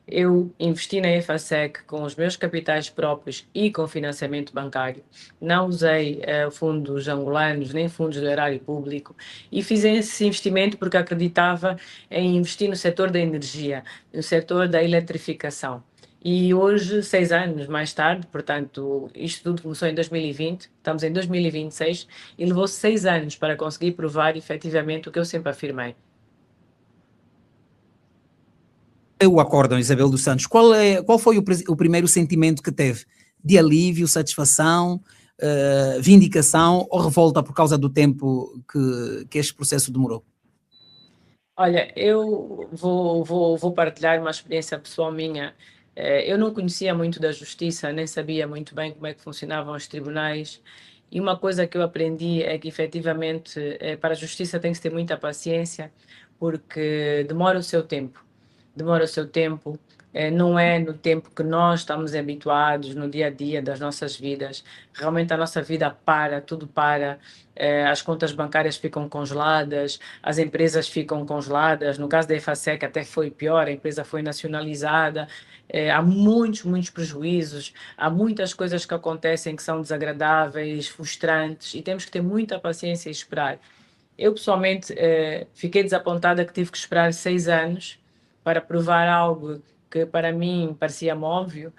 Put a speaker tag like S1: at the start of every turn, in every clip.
S1: Eu investi na EFASEC com os meus capitais próprios e com financiamento bancário. Não usei fundos angolanos nem fundos do erário público e fiz esse investimento porque acreditava em investir no setor da energia, no setor da eletrificação. E hoje, 6 anos mais tarde, portanto, isto tudo começou em 2020, estamos em 2026 e levou 6 anos para conseguir provar efetivamente o que eu sempre afirmei.
S2: O acórdão, Isabel dos Santos, qual foi o primeiro sentimento que teve? De alívio, satisfação, vindicação ou revolta por causa do tempo que este processo demorou?
S1: Olha, eu vou partilhar uma experiência pessoal minha. Eu não conhecia muito da justiça, nem sabia muito bem como é que funcionavam os tribunais. E uma coisa que eu aprendi é que, efetivamente, para a justiça tem que ter muita paciência, porque demora o seu tempo. Demora o seu tempo. Não é no tempo que nós estamos habituados no dia a dia das nossas vidas. Realmente a nossa vida para, tudo para. As contas bancárias ficam congeladas, as empresas ficam congeladas. No caso da EFASEC até foi pior, a empresa foi nacionalizada. Há muitos prejuízos, há muitas coisas que acontecem que são desagradáveis, frustrantes e temos que ter muita paciência e esperar. Eu pessoalmente fiquei desapontada que tive que esperar 6 anos para provar algo que para mim parecia óbvio,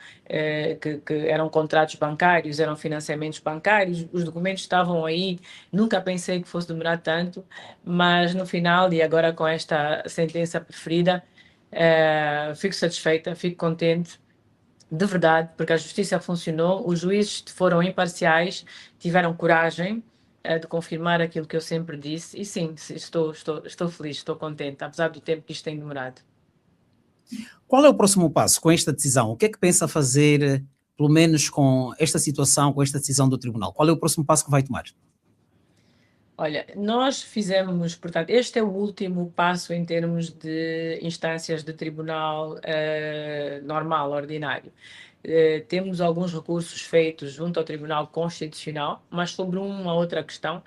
S1: que eram contratos bancários, eram financiamentos bancários, os documentos estavam aí, nunca pensei que fosse demorar tanto, mas no final, e agora com esta sentença preferida, fico satisfeita, fico contente, de verdade, porque a justiça funcionou, os juízes foram imparciais, tiveram coragem de confirmar aquilo que eu sempre disse, e sim, estou feliz, estou contente, apesar do tempo que isto tem demorado.
S2: Qual é o próximo passo com esta decisão? O que é que pensa fazer, pelo menos com esta situação, com esta decisão do tribunal? Qual é o próximo passo que vai tomar?
S1: Olha, nós fizemos, portanto, este é o último passo em termos de instâncias de tribunal normal, ordinário. Temos alguns recursos feitos junto ao Tribunal Constitucional, mas sobre uma outra questão,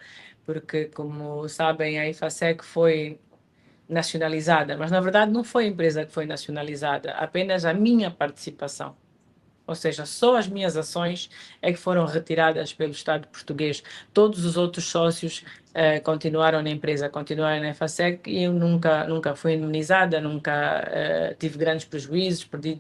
S1: porque, como sabem, a IFASEC foi nacionalizada, mas na verdade não foi a empresa que foi nacionalizada, apenas a minha participação. Ou seja, só as minhas ações é que foram retiradas pelo Estado português. Todos os outros sócios continuaram na empresa, continuaram na EFASEC e eu nunca fui indemnizada, nunca tive grandes prejuízos, perdi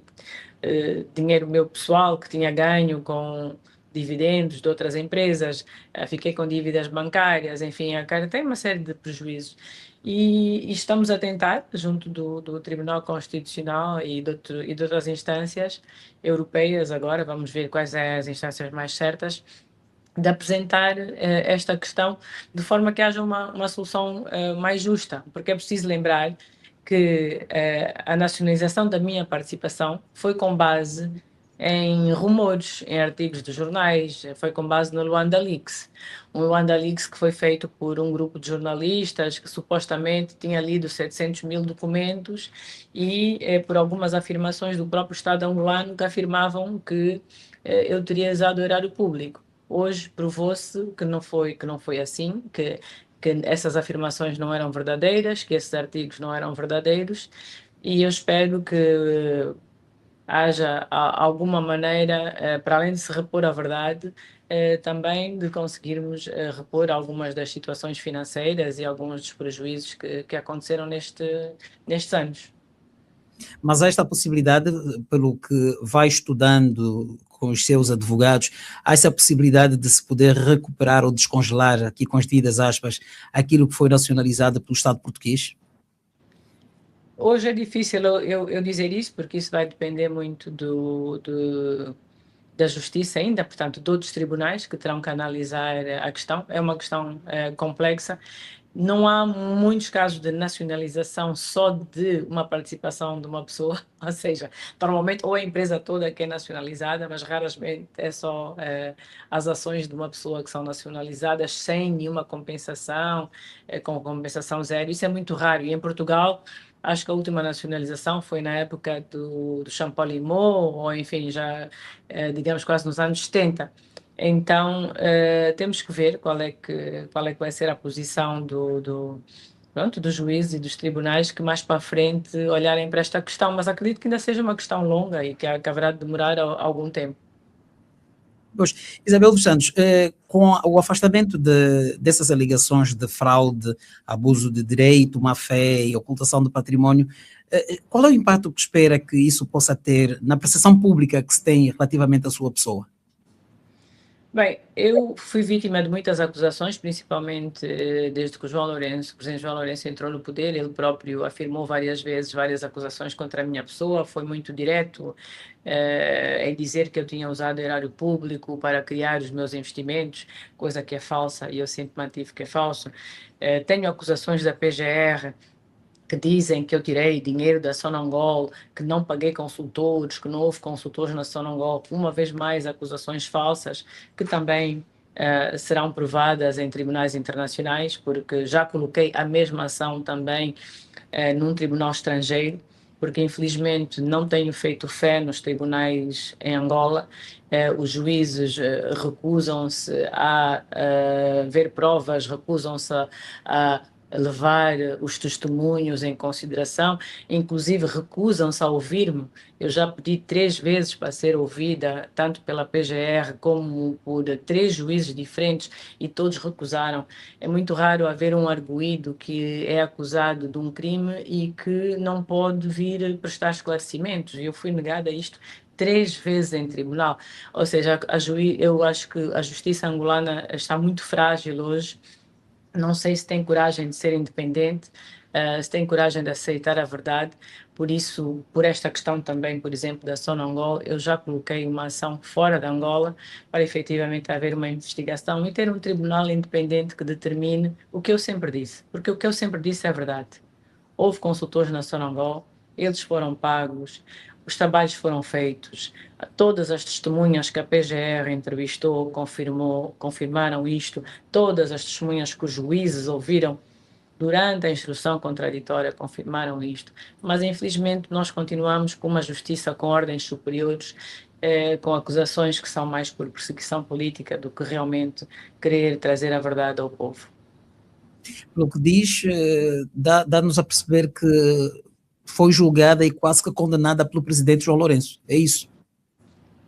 S1: dinheiro meu pessoal que tinha ganho com dividendos de outras empresas, fiquei com dívidas bancárias, enfim, a cara tem uma série de prejuízos. E estamos a tentar, junto do Tribunal Constitucional e de outras instâncias europeias, agora vamos ver quais são as instâncias mais certas, de apresentar esta questão de forma que haja uma solução mais justa, porque é preciso lembrar que a nacionalização da minha participação foi com base em rumores, em artigos de jornais, foi com base no Luanda Leaks. Um Luanda Leaks que foi feito por um grupo de jornalistas que supostamente tinha lido 700 mil documentos e por algumas afirmações do próprio Estado angolano que afirmavam que eu teria usado o erário público. Hoje provou-se que não foi assim, que essas afirmações não eram verdadeiras, que esses artigos não eram verdadeiros, e eu espero que haja alguma maneira, para além de se repor a verdade, também de conseguirmos repor algumas das situações financeiras e alguns dos prejuízos que aconteceram nestes anos.
S2: Mas há esta possibilidade, pelo que vai estudando com os seus advogados, há essa possibilidade de se poder recuperar ou descongelar, aqui com as devidas aspas, aquilo que foi nacionalizado pelo Estado português?
S1: Hoje é difícil eu dizer isso, porque isso vai depender muito da Justiça ainda, portanto, de outros tribunais que terão que analisar a questão. É uma questão complexa. Não há muitos casos de nacionalização só de uma participação de uma pessoa, ou seja, normalmente ou a empresa toda que é nacionalizada, mas raramente é só as ações de uma pessoa que são nacionalizadas sem nenhuma compensação, com compensação zero. Isso é muito raro. E em Portugal, acho que a última nacionalização foi na época do Champollion, ou enfim, já digamos quase nos anos 70. Então, temos que ver qual é que vai ser a posição pronto, dos juízes e dos tribunais que mais para a frente olharem para esta questão, mas acredito que ainda seja uma questão longa e que haverá de demorar algum tempo.
S2: Pois, Isabel dos Santos, com o afastamento dessas alegações de fraude, abuso de direito, má-fé e ocultação do património, qual é o impacto que espera que isso possa ter na percepção pública que se tem relativamente à sua pessoa?
S1: Bem, eu fui vítima de muitas acusações, principalmente desde que o presidente João Lourenço entrou no poder. Ele próprio afirmou várias vezes várias acusações contra a minha pessoa, foi muito direto em dizer que eu tinha usado o erário público para criar os meus investimentos, coisa que é falsa e eu sempre mantive que é falso. Tenho acusações da PGR que dizem que eu tirei dinheiro da Sonangol, que não paguei consultores, que não houve consultores na Sonangol, uma vez mais acusações falsas, que também serão provadas em tribunais internacionais, porque já coloquei a mesma ação também num tribunal estrangeiro, porque infelizmente não tenho feito fé nos tribunais em Angola. Os juízes recusam-se a ver provas, recusam-se a levar os testemunhos em consideração, inclusive recusam-se a ouvir-me. Eu já pedi 3 vezes para ser ouvida, tanto pela PGR como por 3 juízes diferentes, e todos recusaram. É muito raro haver um arguido que é acusado de um crime e que não pode vir prestar esclarecimentos. Eu fui negada a isto 3 vezes em tribunal. Ou seja, eu acho que a justiça angolana está muito frágil hoje. Não sei se tem coragem de ser independente, se tem coragem de aceitar a verdade. Por isso, por esta questão também, por exemplo, da Sonangol, eu já coloquei uma ação fora de Angola para efetivamente haver uma investigação e ter um tribunal independente que determine o que eu sempre disse. Porque o que eu sempre disse é verdade. Houve consultores na Sonangol, eles foram pagos, os trabalhos foram feitos, todas as testemunhas que a PGR entrevistou confirmaram isto, todas as testemunhas que os juízes ouviram durante a instrução contraditória confirmaram isto, mas infelizmente nós continuamos com uma justiça com ordens superiores, com acusações que são mais por perseguição política do que realmente querer trazer a verdade ao povo.
S2: Pelo que diz, dá-nos a perceber que foi julgada e quase que condenada pelo presidente João Lourenço. É isso?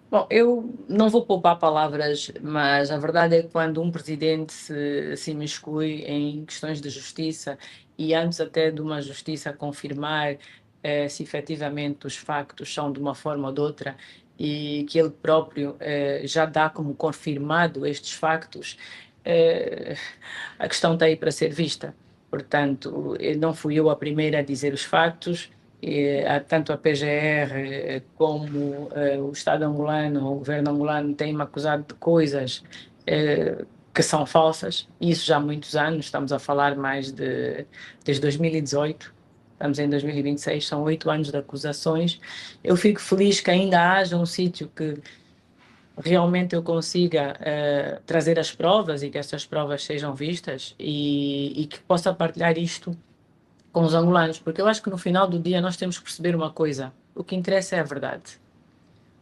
S1: Bom, eu não vou poupar palavras, mas a verdade é que quando um presidente se imiscui em questões de justiça e antes até de uma justiça confirmar se efetivamente os factos são de uma forma ou de outra e que ele próprio já dá como confirmado estes factos, eh, a questão está aí para ser vista. Portanto, não fui eu a primeira a dizer os factos, tanto a PGR como o Estado angolano, o governo angolano tem-me acusado de coisas que são falsas, e isso já há muitos anos, estamos a falar desde 2018, estamos em 2026, são 8 anos de acusações. Eu fico feliz que ainda haja um sítio que realmente eu consiga trazer as provas e que essas provas sejam vistas e que possa partilhar isto com os angolanos, porque eu acho que no final do dia nós temos que perceber uma coisa: o que interessa é a verdade.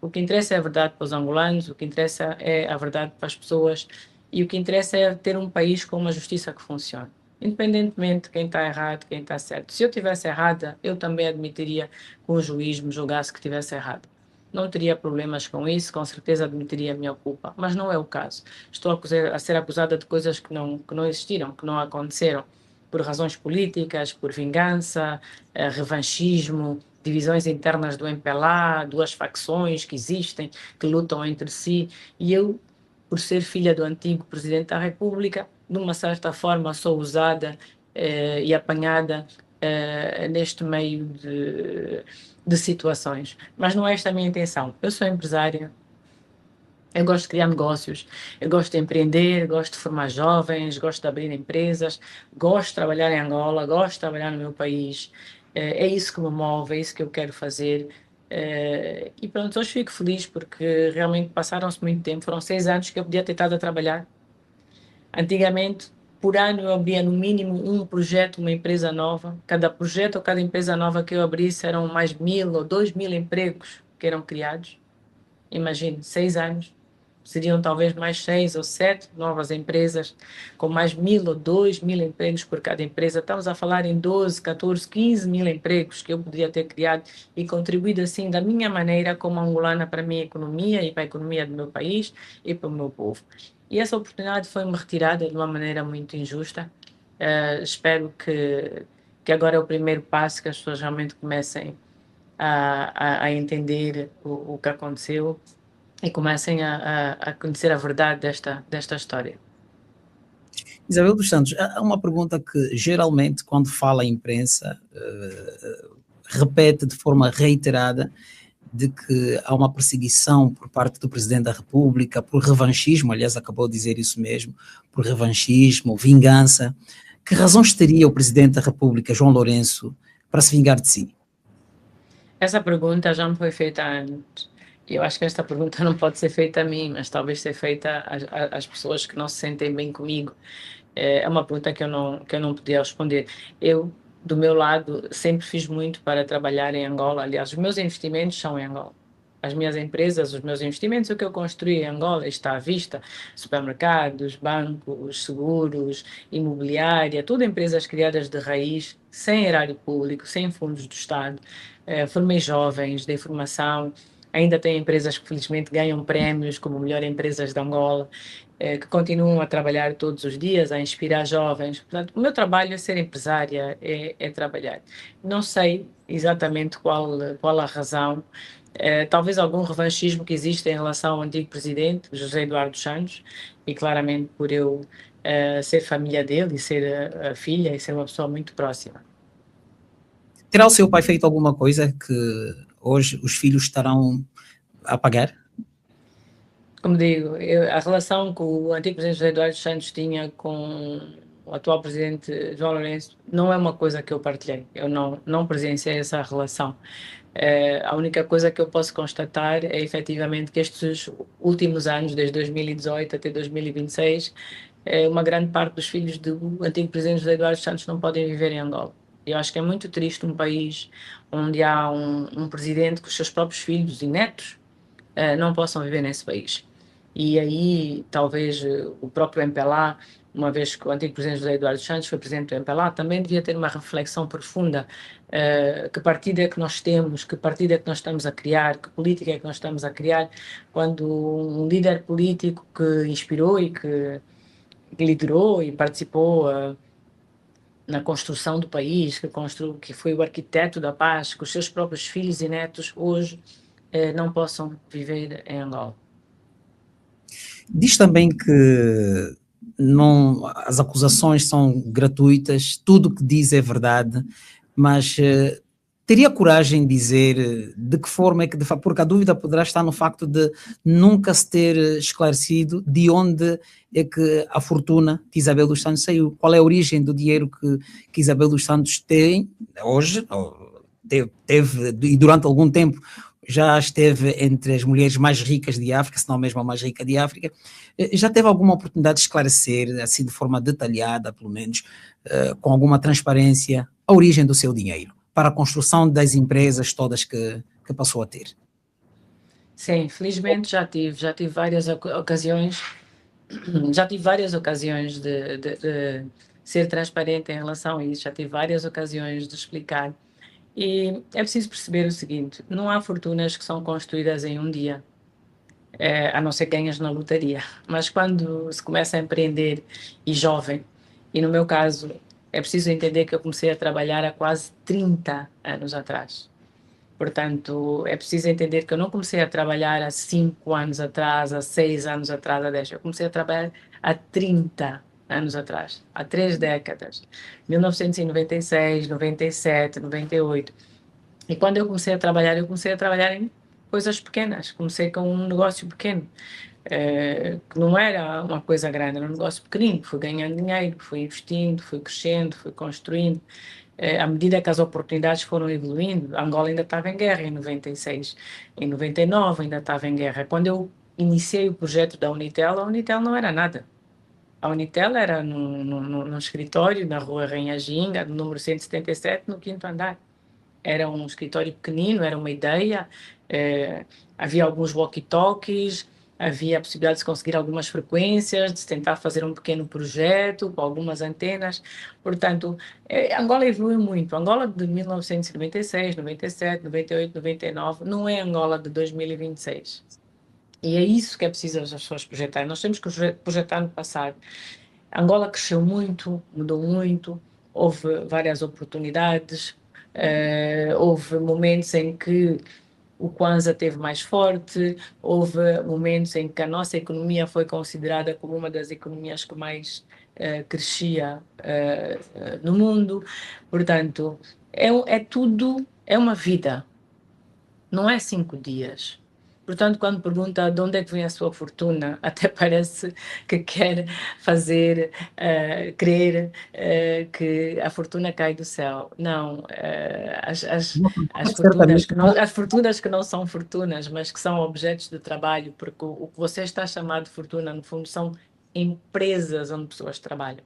S1: O que interessa é a verdade para os angolanos, o que interessa é a verdade para as pessoas e o que interessa é ter um país com uma justiça que funcione. Independentemente de quem está errado, quem está certo. Se eu tivesse errada, eu também admitiria que um juiz me julgasse que tivesse errado. Não teria problemas com isso, com certeza admitiria a minha culpa, mas não é o caso. Estou a ser acusada de coisas que não existiram, que não aconteceram, por razões políticas, por vingança, revanchismo, divisões internas do MPLA, duas facções que existem, que lutam entre si, e eu, por ser filha do antigo presidente da República, de uma certa forma sou usada e apanhada neste meio de situações. Mas não é esta a minha intenção. Eu sou empresária, eu gosto de criar negócios, eu gosto de empreender, gosto de formar jovens, gosto de abrir empresas, gosto de trabalhar em Angola, gosto de trabalhar no meu país. É isso que me move, é isso que eu quero fazer. E pronto, hoje fico feliz porque realmente passaram-se muito tempo, foram 6 anos que eu podia ter estado a trabalhar. Antigamente, por ano eu abria no mínimo um projeto, uma empresa nova. Cada projeto ou cada empresa nova que eu abrisse eram mais 1.000 ou 2.000 empregos que eram criados. Imagine, 6 anos. seriam talvez mais 6 ou 7 novas empresas, com mais 1.000 ou 2.000 empregos por cada empresa. Estamos a falar em 12, 14, 15 mil empregos que eu poderia ter criado e contribuído assim da minha maneira como angolana para a minha economia e para a economia do meu país e para o meu povo. E essa oportunidade foi-me retirada de uma maneira muito injusta. Espero que agora é o primeiro passo, que as pessoas realmente comecem a entender o que aconteceu e comecem a conhecer a verdade desta história.
S2: Isabel dos Santos, há uma pergunta que geralmente, quando fala a imprensa, repete de forma reiterada, de que há uma perseguição por parte do Presidente da República, por revanchismo, aliás, acabou de dizer isso mesmo, por revanchismo, vingança. Que razões teria o Presidente da República, João Lourenço, para se vingar de si?
S1: Essa pergunta já me foi feita antes. E eu acho que esta pergunta não pode ser feita a mim, mas talvez ser feita às pessoas que não se sentem bem comigo. É uma pergunta que eu não podia responder. Eu, do meu lado, sempre fiz muito para trabalhar em Angola. Aliás, os meus investimentos são em Angola. As minhas empresas, os meus investimentos, o que eu construí em Angola está à vista. Supermercados, bancos, seguros, imobiliária, tudo empresas criadas de raiz, sem erário público, sem fundos do Estado. Formei jovens de formação. Ainda tem empresas que felizmente ganham prémios como melhor empresas de Angola, que continuam a trabalhar todos os dias, a inspirar jovens. Portanto, o meu trabalho é ser empresária, é trabalhar. Não sei exatamente qual a razão, talvez algum revanchismo que existe em relação ao antigo presidente, José Eduardo Santos, e claramente por eu ser família dele e ser a filha e ser uma pessoa muito próxima.
S2: Terá o seu pai feito alguma coisa que hoje os filhos estarão a pagar?
S1: Como digo, a relação que o antigo presidente José Eduardo Santos tinha com o atual presidente João Lourenço não é uma coisa que eu partilhei. Eu não presenciei essa relação. A única coisa que eu posso constatar é efetivamente que estes últimos anos, desde 2018 até 2026, uma grande parte dos filhos do antigo presidente José Eduardo Santos não podem viver em Angola. Eu acho que é muito triste um país onde há um presidente que os seus próprios filhos e netos não possam viver nesse país. E aí, talvez o próprio MPLA, uma vez que o antigo presidente José Eduardo Santos foi presidente do MPLA, também devia ter uma reflexão profunda. Que partido é que nós temos, que partido é que nós estamos a criar, que política é que nós estamos a criar, quando um líder político que inspirou e que liderou e participou na construção do país, que foi o arquiteto da paz, que os seus próprios filhos e netos hoje não possam viver em Angola.
S2: Diz também que não, as acusações são gratuitas, tudo o que diz é verdade, mas teria coragem de dizer de que forma é que, porque a dúvida poderá estar no facto de nunca se ter esclarecido de onde é que a fortuna de Isabel dos Santos saiu, qual é a origem do dinheiro que Isabel dos Santos tem hoje, teve e durante algum tempo já esteve entre as mulheres mais ricas de África, se não mesmo a mais rica de África. Já teve alguma oportunidade de esclarecer, assim de forma detalhada, pelo menos, com alguma transparência, a origem do seu dinheiro, para a construção das empresas todas que passou a ter?
S1: Sim, felizmente já tive várias ocasiões, já tive várias ocasiões de ser transparente em relação a isso, já tive várias ocasiões de explicar. E é preciso perceber o seguinte: não há fortunas que são construídas em um dia, a não ser que ganhas na lotaria. Mas quando se começa a empreender e jovem, e no meu caso, é preciso entender que eu comecei a trabalhar há quase 30 anos atrás. Portanto, é preciso entender que eu não comecei a trabalhar há 5 anos atrás, há 6 anos atrás, há 10. Eu comecei a trabalhar há 30 anos atrás, há 3 décadas. 1996, 97, 98. E quando eu comecei a trabalhar em coisas pequenas. Comecei com um negócio pequeno, que não era uma coisa grande, era um negócio pequenino. Fui ganhando dinheiro, fui investindo, fui crescendo, fui construindo. À medida que as oportunidades foram evoluindo, Angola ainda estava em guerra em 96, em 99 ainda estava em guerra. Quando eu iniciei o projeto da Unitel, a Unitel não era nada. A Unitel era num escritório na rua Rainha Ginga, no número 177, no quinto andar. Era um escritório pequenino, era uma ideia, havia alguns walkie-talkies, havia a possibilidade de se conseguir algumas frequências, de se tentar fazer um pequeno projeto com algumas antenas. Portanto, Angola evoluiu muito. Angola de 1996, 97, 98, 99 não é Angola de 2026. E é isso que é preciso as pessoas projetarem. Nós temos que projetar no passado. Angola cresceu muito, mudou muito, houve várias oportunidades, houve momentos em que o Kwanza teve mais forte, houve momentos em que a nossa economia foi considerada como uma das economias que mais crescia no mundo. Portanto, é tudo, é uma vida, não é 5 dias. Portanto, quando pergunta de onde é que vem a sua fortuna, até parece que quer fazer crer que a fortuna cai do céu. Não,
S2: Certamente.
S1: as fortunas que não são fortunas, mas que são objetos de trabalho, porque o que você está a chamar de fortuna, no fundo, são empresas onde pessoas trabalham.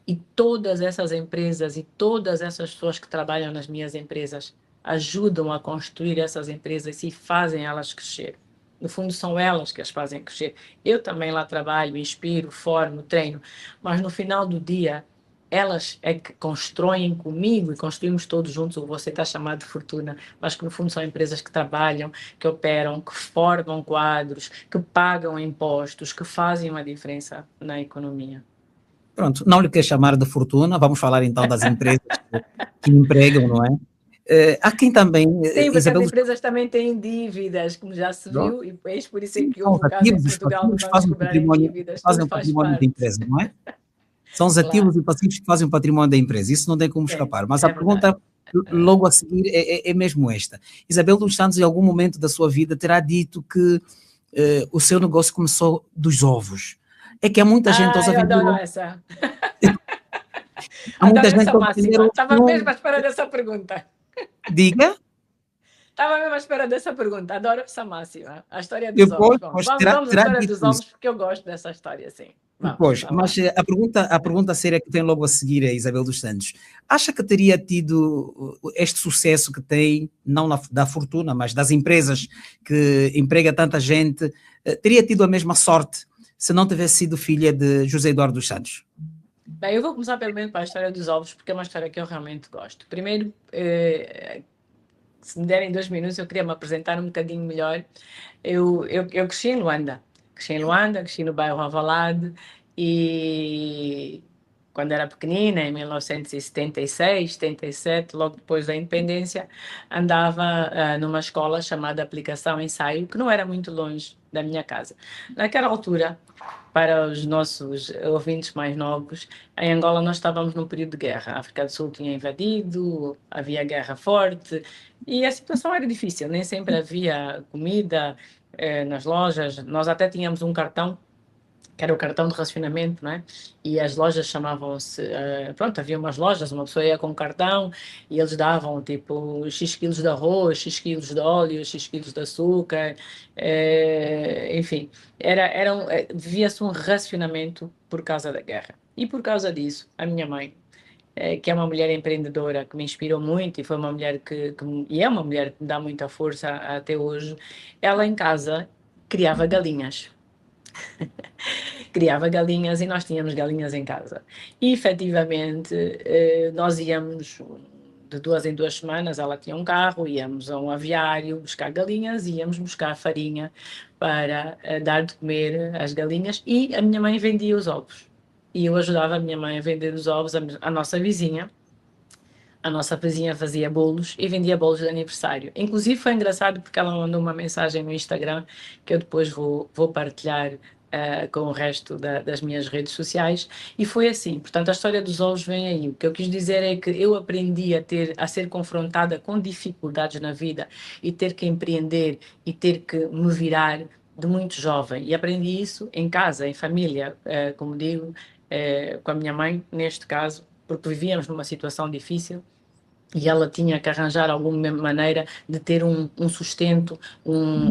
S1: E todas essas empresas e todas essas pessoas que trabalham nas minhas empresas ajudam a construir essas empresas e fazem elas crescer. No fundo, são elas que as fazem crescer. Eu também lá trabalho, inspiro, formo, treino, mas no final do dia, elas é que constroem comigo e construímos todos juntos o que você está chamando de fortuna, mas que no fundo são empresas que trabalham, que operam, que formam quadros, que pagam impostos, que fazem uma diferença na economia.
S2: Pronto, não lhe quer chamar de fortuna, vamos falar então das empresas que empregam, não é? Há quem também,
S1: Sim, porque as
S2: Isabel,
S1: empresas também têm dívidas, como já se viu, e por isso é
S2: sim,
S1: que
S2: são
S1: houve
S2: os
S1: o caso em
S2: ativos, os
S1: Portugal de
S2: passivos
S1: bancos cobrarem dívidas,
S2: fazem
S1: tudo
S2: o
S1: faz
S2: património da
S1: parte,
S2: empresa, não é? São os
S1: claro.
S2: ativos e passivos que fazem o património da empresa, isso não tem como
S1: Sim,
S2: escapar. Mas a
S1: é verdade.
S2: pergunta logo a seguir é mesmo esta. Isabel dos Santos, em algum momento da sua vida, terá dito que o seu negócio começou dos ovos. É que há muita gente
S1: Ah,
S2: a
S1: eu
S2: vender
S1: adoro
S2: ovos.
S1: essa.
S2: Há muita
S1: Adoro
S2: gente
S1: essa
S2: a vender
S1: máxima.
S2: ovos.
S1: Estava mesmo à espera dessa pergunta.
S2: Diga.
S1: Estava mesmo à espera dessa pergunta. Adoro essa máxima. A história dos ovos.
S2: Depois,
S1: Bom,
S2: pois,
S1: vamos à
S2: terá
S1: história dos
S2: dito isso.
S1: ovos, porque eu gosto dessa história, sim.
S2: Pois,
S1: Vamos
S2: mas
S1: lá.
S2: a pergunta séria que tem logo a seguir é Isabel dos Santos. Acha que teria tido este sucesso que tem, não da fortuna, mas das empresas que emprega tanta gente, teria tido a mesma sorte se não tivesse sido filha de José Eduardo dos Santos?
S1: Bem, eu vou começar pelo menos para a história dos ovos, porque é uma história que eu realmente gosto. Primeiro, se me derem 2 minutos, eu queria me apresentar um bocadinho melhor. Eu cresci em Luanda. Cresci em Luanda, cresci no bairro Alvalade e quando era pequenina, em 1976, 77, logo depois da independência, andava numa escola chamada Aplicação Ensaio, que não era muito longe da minha casa. Naquela altura, para os nossos ouvintes mais novos, em Angola nós estávamos num período de guerra. A África do Sul tinha invadido, havia guerra forte e a situação era difícil. Nem sempre havia comida nas lojas. Nós até tínhamos um cartão que era o cartão de racionamento, não é? E as lojas chamavam-se, pronto, havia umas lojas, uma pessoa ia com um cartão e eles davam tipo X quilos de arroz, X quilos de óleo, X quilos de açúcar, enfim, via-se um racionamento por causa da guerra. E por causa disso, a minha mãe, que é uma mulher empreendedora que me inspirou muito e foi uma mulher e é uma mulher que me dá muita força até hoje, ela em casa criava galinhas. Criava galinhas e nós tínhamos galinhas em casa. E efetivamente nós íamos de 2 em 2 semanas, ela tinha um carro, íamos a um aviário buscar galinhas, íamos buscar farinha para dar de comer às galinhas e a minha mãe vendia os ovos. E eu ajudava a minha mãe a vender os ovos à nossa vizinha. A nossa vizinha fazia bolos e vendia bolos de aniversário. Inclusive foi engraçado porque ela mandou uma mensagem no Instagram que eu depois vou partilhar com o resto das minhas redes sociais e foi assim. Portanto, a história dos ovos vem aí. O que eu quis dizer é que eu aprendi a ser confrontada com dificuldades na vida e ter que empreender e ter que me virar de muito jovem. E aprendi isso em casa, em família, como digo, com a minha mãe, neste caso, porque vivíamos numa situação difícil e ela tinha que arranjar alguma maneira de ter um sustento,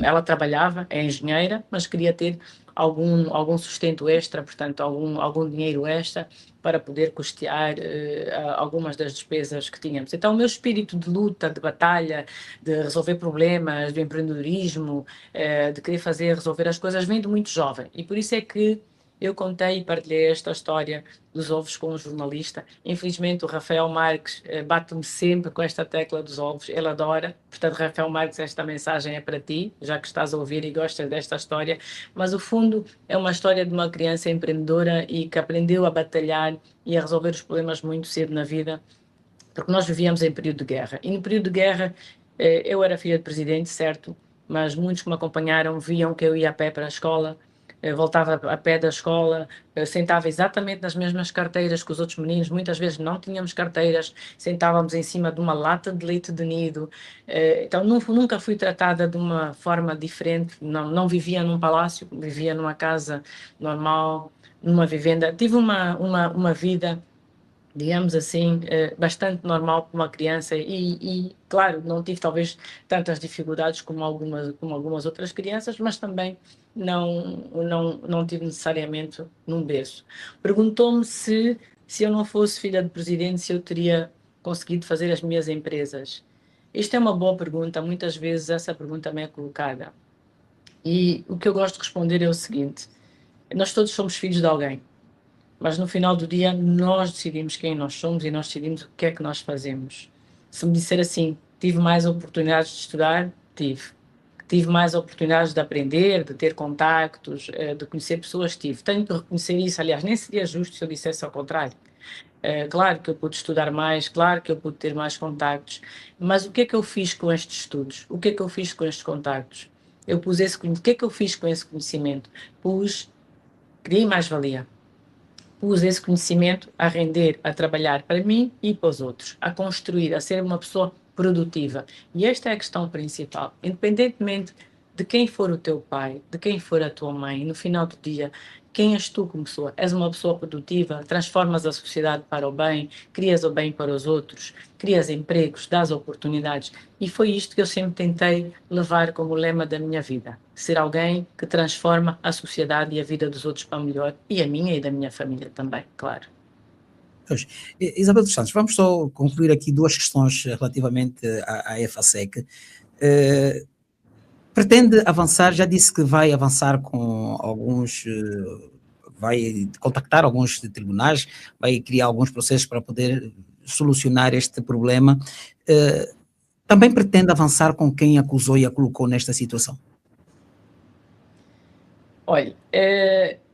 S1: ela trabalhava, é engenheira, mas queria ter algum sustento extra, portanto, algum dinheiro extra para poder custear algumas das despesas que tínhamos. Então, o meu espírito de luta, de batalha, de resolver problemas, de empreendedorismo, de querer resolver as coisas, vem de muito jovem. E por isso é que eu contei e partilhei esta história dos ovos com um jornalista. Infelizmente, o Rafael Marques bate-me sempre com esta tecla dos ovos, ele adora. Portanto, Rafael Marques, esta mensagem é para ti, já que estás a ouvir e gostas desta história. Mas, o fundo, é uma história de uma criança empreendedora e que aprendeu a batalhar e a resolver os problemas muito cedo na vida, porque nós vivíamos em período de guerra. E no período de guerra, eu era filha de presidente, certo? Mas muitos que me acompanharam viam que eu ia a pé para a escola, voltava a pé da escola, sentava exatamente nas mesmas carteiras que os outros meninos, muitas vezes não tínhamos carteiras, sentávamos em cima de uma lata de leite de nido, então nunca fui tratada de uma forma diferente, não vivia num palácio, vivia numa casa normal, numa vivenda, tive uma vida, digamos assim, bastante normal para uma criança claro, não tive talvez tantas dificuldades como algumas outras crianças, mas também não tive necessariamente num berço. Perguntou-me se eu não fosse filha de presidente, se eu teria conseguido fazer as minhas empresas. Isto é uma boa pergunta, muitas vezes essa pergunta me é colocada. E o que eu gosto de responder é o seguinte: nós todos somos filhos de alguém. Mas no final do dia, nós decidimos quem nós somos e nós decidimos o que é que nós fazemos. Se me disser assim, tive mais oportunidades de estudar, tive. Tive mais oportunidades de aprender, de ter contactos, de conhecer pessoas, tive. Tenho que reconhecer isso, aliás, nem seria justo se eu dissesse ao contrário. Claro que eu pude estudar mais, claro que eu pude ter mais contactos, mas o que é que eu fiz com estes estudos? O que é que eu fiz com estes contactos? O que é que eu fiz com esse conhecimento? Criei mais-valia, pus esse conhecimento a render, a trabalhar para mim e para os outros, a construir, a ser uma pessoa produtiva. E esta é a questão principal. Independentemente de quem for o teu pai, de quem for a tua mãe, no final do dia, quem és tu como pessoa? És uma pessoa produtiva, transformas a sociedade para o bem, crias o bem para os outros, crias empregos, dás oportunidades. E foi isto que eu sempre tentei levar como lema da minha vida. Ser alguém que transforma a sociedade e a vida dos outros para melhor, e a minha e da minha família também, claro.
S2: Pois. Isabel dos Santos, vamos só concluir aqui duas questões relativamente à EFASEC. Pretende avançar, já disse que vai avançar com alguns, vai contactar alguns tribunais, vai criar alguns processos para poder solucionar este problema. Também pretende avançar com quem acusou e a colocou nesta situação?
S1: Olha,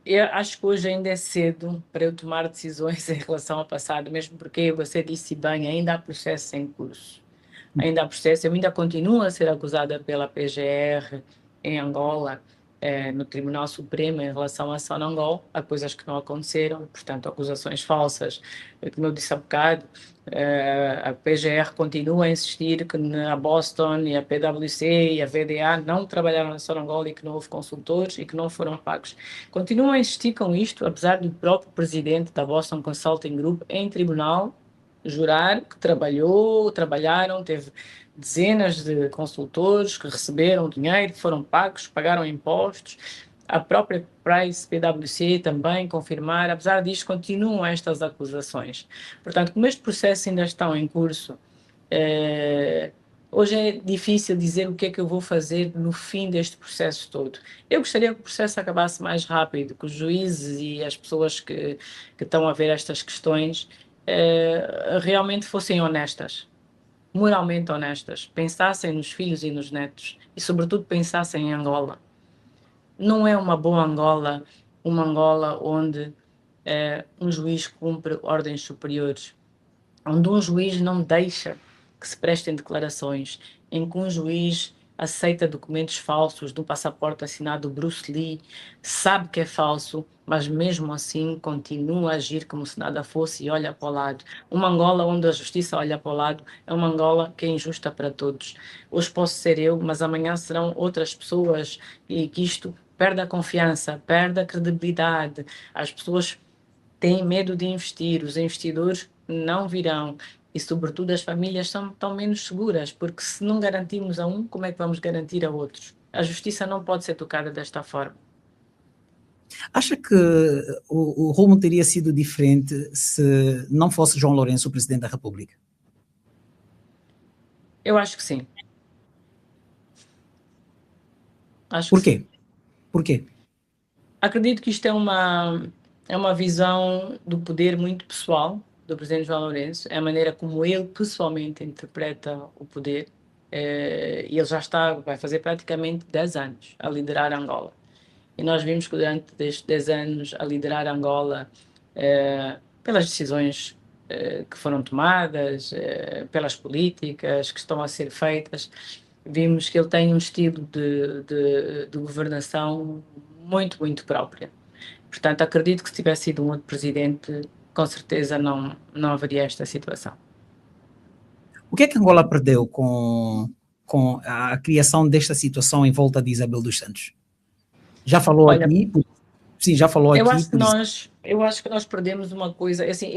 S1: eu acho que hoje ainda é cedo para eu tomar decisões em relação ao passado, mesmo porque você disse bem, ainda há processo em curso. Ainda há processo, eu ainda continuo a ser acusada pela PGR em Angola, no Tribunal Supremo, em relação a Sonangol. Há coisas que não aconteceram, portanto, acusações falsas. Como eu disse há bocado, a PGR continua a insistir que a Boston e a PwC e a VDA não trabalharam na Sonangol e que não houve consultores e que não foram pagos. Continuam a insistir com isto, apesar do próprio presidente da Boston Consulting Group, em tribunal, jurar que trabalharam, teve dezenas de consultores que receberam dinheiro, foram pagos, pagaram impostos. A própria Price PwC também confirmar, apesar disto, continuam estas acusações. Portanto, como este processo ainda está em curso, hoje é difícil dizer o que é que eu vou fazer no fim deste processo todo. Eu gostaria que o processo acabasse mais rápido, que os juízes e as pessoas que estão a ver estas questões realmente fossem honestas, moralmente honestas, pensassem nos filhos e nos netos e, sobretudo, pensassem em Angola. Não é uma boa Angola, uma Angola onde um juiz cumpre ordens superiores, onde um juiz não deixa que se prestem declarações, em que um juiz aceita documentos falsos do passaporte assinado Bruce Lee, sabe que é falso, mas mesmo assim continua a agir como se nada fosse e olha para o lado. Uma Angola onde a justiça olha para o lado é uma Angola que é injusta para todos. Hoje posso ser eu, mas amanhã serão outras pessoas e que isto perde a confiança, perde a credibilidade. As pessoas têm medo de investir, os investidores não virão. e, sobretudo, as famílias estão menos seguras, porque se não garantimos a um, como é que vamos garantir a outros? A justiça não pode ser tocada desta forma.
S2: Acha que o rumo teria sido diferente se não fosse João Lourenço o Presidente da República?
S1: Eu acho que sim. Acho que
S2: Por
S1: sim.
S2: quê? Por quê?
S1: Acredito que isto é uma visão do poder muito pessoal do presidente João Lourenço, é a maneira como ele pessoalmente interpreta o poder. E ele já vai fazer praticamente 10 anos a liderar Angola. E nós vimos que durante estes 10 anos a liderar Angola, pelas decisões que foram tomadas, pelas políticas que estão a ser feitas, vimos que ele tem um estilo de governação muito, muito próprio. Portanto, acredito que se tivesse sido um outro presidente, com certeza não haveria esta situação.
S2: O que é que Angola perdeu com a criação desta situação em volta de Isabel dos Santos? Já falou
S1: Olha,
S2: aqui, sim, já falou
S1: eu
S2: aqui,
S1: acho que
S2: por exemplo.
S1: eu acho que nós perdemos uma coisa, assim,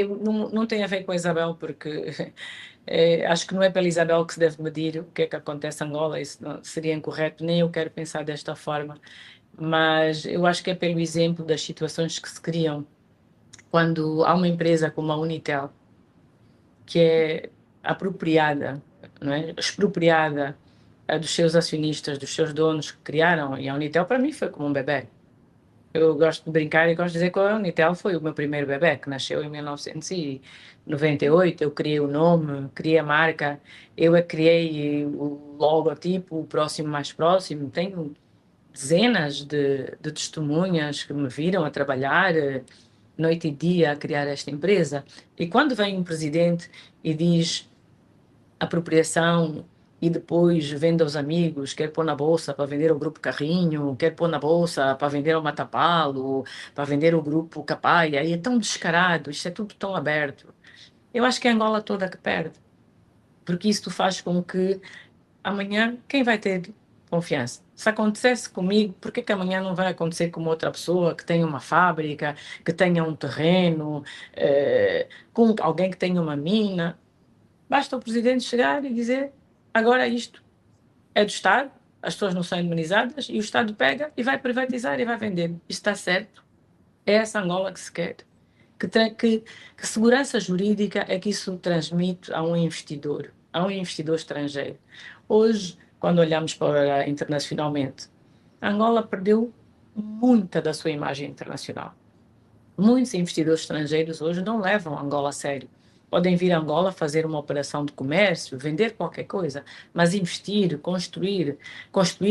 S1: não tem a ver com a Isabel, porque acho que não é pela Isabel que se deve medir o que é que acontece em Angola, isso não, seria incorreto, nem eu quero pensar desta forma, mas eu acho que é pelo exemplo das situações que se criam quando há uma empresa como a Unitel, que é apropriada, não é? Expropriada dos seus acionistas, dos seus donos que criaram, e a Unitel para mim foi como um bebê. Eu gosto de brincar e gosto de dizer que a Unitel foi o meu primeiro bebê, que nasceu em 1998. Eu criei o nome, criei a marca, eu é que criei o logotipo, o próximo mais próximo. Tenho dezenas de testemunhas que me viram a trabalhar noite e dia a criar esta empresa. E quando vem um presidente e diz apropriação e depois vende aos amigos, quer pôr na bolsa para vender o grupo Carrinho, quer pôr na bolsa para vender o Matapalo, para vender o grupo Capaia, e é tão descarado, isto é tudo tão aberto. Eu acho que é a Angola toda que perde, porque isso faz com que amanhã quem vai ter confiança? Se acontecesse comigo, por que que amanhã não vai acontecer com outra pessoa que tenha uma fábrica, que tenha um terreno, com alguém que tenha uma mina? Basta o presidente chegar e dizer: agora isto é do Estado, as pessoas não são indemnizadas, e o Estado pega e vai privatizar e vai vender. Isto está certo? É essa Angola que se quer. Que segurança jurídica é que isso transmite a um investidor estrangeiro? Hoje, quando olhamos para internacionalmente, Angola perdeu muita da sua imagem internacional. Muitos investidores estrangeiros hoje não levam Angola a sério. Podem vir a Angola fazer uma operação de comércio, vender qualquer coisa, mas investir, construir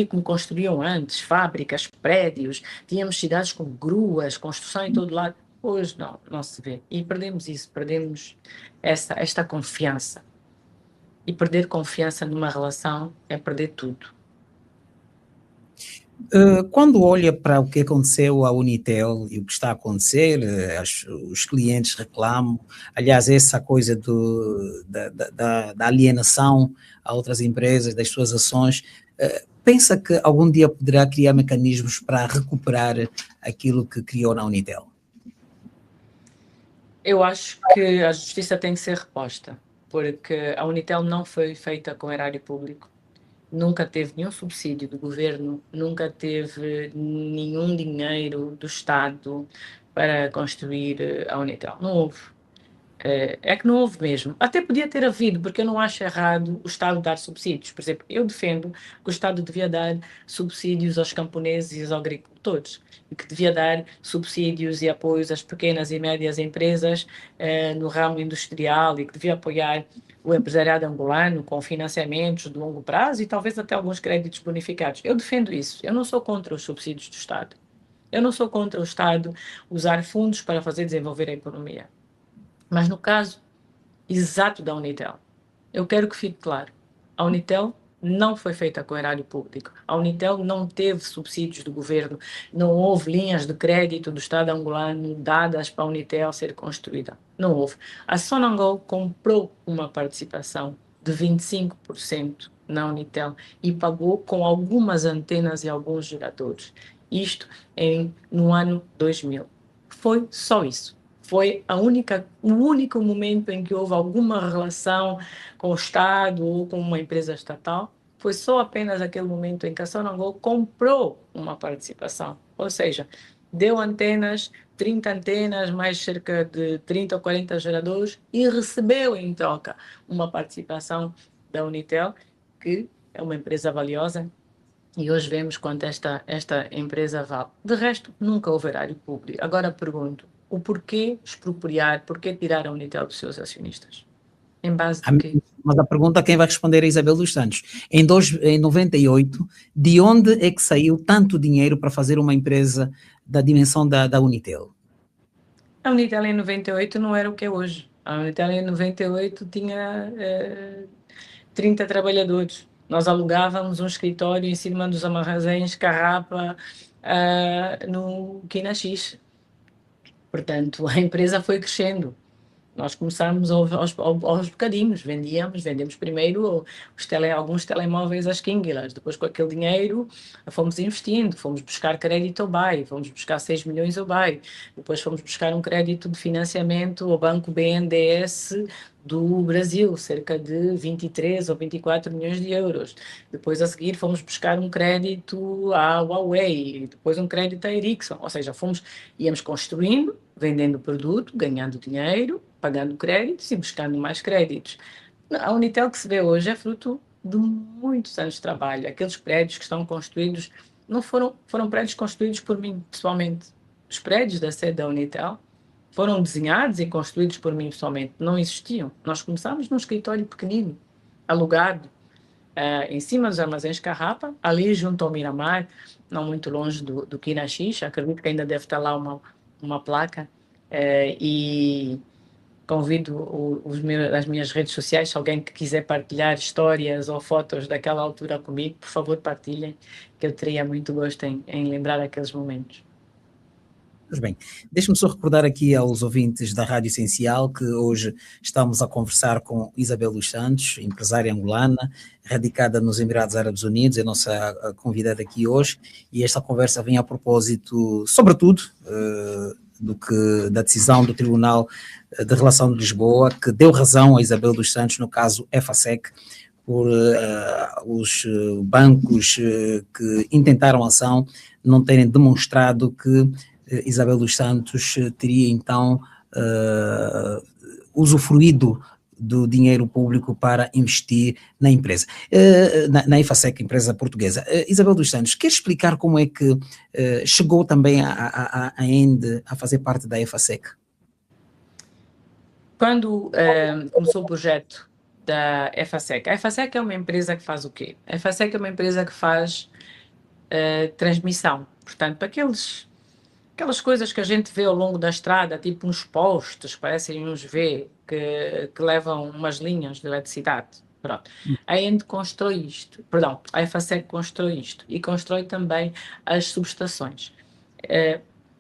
S1: como construíam antes, fábricas, prédios, tínhamos cidades com gruas, construção em todo lado. Hoje não se vê. E perdemos isso, perdemos esta confiança. E perder confiança numa relação é perder tudo.
S2: Quando olha para o que aconteceu à Unitel e o que está a acontecer, os clientes reclamam, aliás, essa coisa da alienação a outras empresas, das suas ações, pensa que algum dia poderá criar mecanismos para recuperar aquilo que criou na Unitel?
S1: Eu acho que a justiça tem que ser reposta, porque a Unitel não foi feita com erário público. Nunca teve nenhum subsídio do governo, nunca teve nenhum dinheiro do Estado para construir a Unitel. Não houve. É que não houve mesmo. Até podia ter havido, porque eu não acho errado o Estado dar subsídios. Por exemplo, eu defendo que o Estado devia dar subsídios aos camponeses e aos agricultores, e que devia dar subsídios e apoios às pequenas e médias empresas no ramo industrial, e que devia apoiar o empresariado angolano com financiamentos de longo prazo e talvez até alguns créditos bonificados. Eu defendo isso. Eu não sou contra os subsídios do Estado. Eu não sou contra o Estado usar fundos para fazer desenvolver a economia. Mas no caso exato da Unitel, eu quero que fique claro: a Unitel não foi feita com erário público. A Unitel não teve subsídios do governo, não houve linhas de crédito do Estado angolano dadas para a Unitel ser construída. Não houve. A Sonangol comprou uma participação de 25% na Unitel e pagou com algumas antenas e alguns geradores. Isto no ano 2000. Foi só isso. Foi o único momento em que houve alguma relação com o Estado ou com uma empresa estatal. Foi só apenas aquele momento em que a Sonangol comprou uma participação, ou seja, deu antenas, 30 antenas, mais cerca de 30 ou 40 geradores, e recebeu em troca uma participação da Unitel, que é uma empresa valiosa, e hoje vemos quanto esta empresa vale. De resto, nunca houve erário público. Agora pergunto, o porquê expropriar, porquê tirar a Unitel dos seus acionistas? Em base de quê?
S2: Mas a pergunta quem vai responder é Isabel dos Santos. Em 98, de onde é que saiu tanto dinheiro para fazer uma empresa da dimensão da Unitel?
S1: A Unitel em 98 não era o que é hoje. A Unitel em 98 tinha 30 trabalhadores. Nós alugávamos um escritório em cima dos armazéns Carrapa, no Quinaxis. Portanto, a empresa foi crescendo. Nós começámos aos bocadinhos, vendemos primeiro alguns telemóveis às Kinguilas, depois com aquele dinheiro fomos investindo, fomos buscar crédito ao BAE, fomos buscar 6 milhões ao BAE, depois fomos buscar um crédito de financiamento ao Banco BNDES do Brasil, cerca de 23 ou 24 milhões de euros. Depois, a seguir, fomos buscar um crédito à Huawei, depois um crédito à Ericsson, ou seja, íamos construindo, vendendo produto, ganhando dinheiro, pagando créditos e buscando mais créditos. A Unitel que se vê hoje é fruto de muitos anos de trabalho. Aqueles prédios que estão construídos não foram prédios construídos por mim pessoalmente. Os prédios da sede da Unitel foram desenhados e construídos por mim pessoalmente. Não existiam. Nós começámos num escritório pequenino, alugado, em cima dos armazéns Carrapa, ali junto ao Miramar, não muito longe do Quinaxis. Acredito que ainda deve estar lá uma placa. E convido as minhas redes sociais, se alguém que quiser partilhar histórias ou fotos daquela altura comigo, por favor partilhem, que eu teria muito gosto em lembrar aqueles momentos.
S2: Pois bem, deixe-me só recordar aqui aos ouvintes da Rádio Essencial que hoje estamos a conversar com Isabel dos Santos, empresária angolana, radicada nos Emirados Árabes Unidos, é a nossa convidada aqui hoje, e esta conversa vem a propósito, sobretudo, da decisão do Tribunal de Relação de Lisboa, que deu razão a Isabel dos Santos no caso EFASEC, por os bancos que intentaram a ação não terem demonstrado que Isabel dos Santos teria então usufruído do dinheiro público para investir na empresa, na EFASEC, empresa portuguesa. Isabel dos Santos, quer explicar como é que chegou também a ENDE a fazer parte da EFASEC?
S1: Quando começou o projeto da EFASEC, a EFASEC é uma empresa que faz o quê? A EFASEC é uma empresa que faz transmissão, portanto, para aquelas coisas que a gente vê ao longo da estrada, tipo uns postes, parecem uns V, que levam umas linhas de eletricidade. Pronto. A ENDE constrói isto, perdão, a EFASEC constrói isto e constrói também as subestações.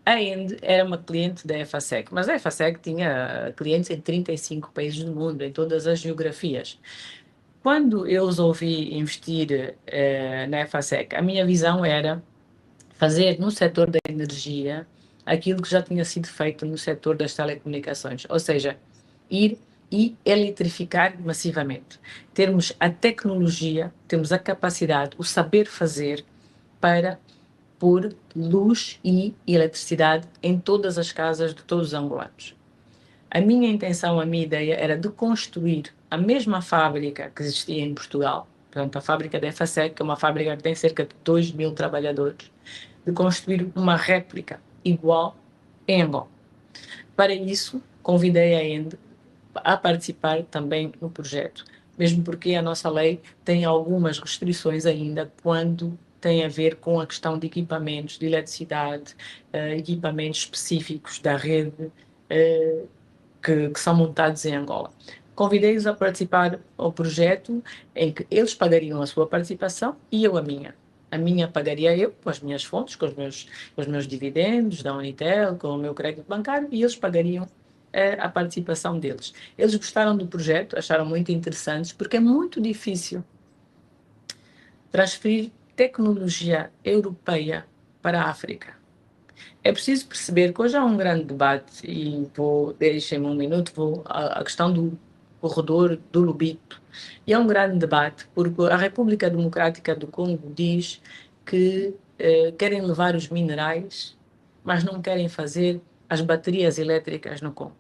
S1: A ENDE era uma cliente da EFASEC, mas a EFASEC tinha clientes em 35 países do mundo, em todas as geografias. Quando eu resolvi investir na EFASEC, a minha visão era fazer no setor da energia aquilo que já tinha sido feito no setor das telecomunicações, ou seja, ir e eletrificar massivamente. Termos a tecnologia, temos a capacidade, o saber fazer para pôr luz e eletricidade em todas as casas de todos os angolanos. A minha intenção, a minha ideia era de construir a mesma fábrica que existia em Portugal, portanto a fábrica da EFASEC, que é uma fábrica que tem cerca de 2.000 trabalhadores, de construir uma réplica igual em Angola. Para isso, convidei a ENDE a participar também no projeto, mesmo porque a nossa lei tem algumas restrições ainda quando tem a ver com a questão de equipamentos de eletricidade, equipamentos específicos da rede que são montados em Angola. Convidei-os a participar ao projeto em que eles pagariam a sua participação e eu a minha. A minha pagaria eu, com as minhas fontes, com os meus dividendos da Unitel, com o meu crédito bancário, e eles pagariam a participação deles. Eles gostaram do projeto, acharam muito interessante, porque é muito difícil transferir tecnologia europeia para a África. É preciso perceber que hoje há um grande debate, e deixem-me um minuto, vou à questão do corredor do Lubito. E é um grande debate, porque a República Democrática do Congo diz que querem levar os minerais, mas não querem fazer as baterias elétricas no Congo.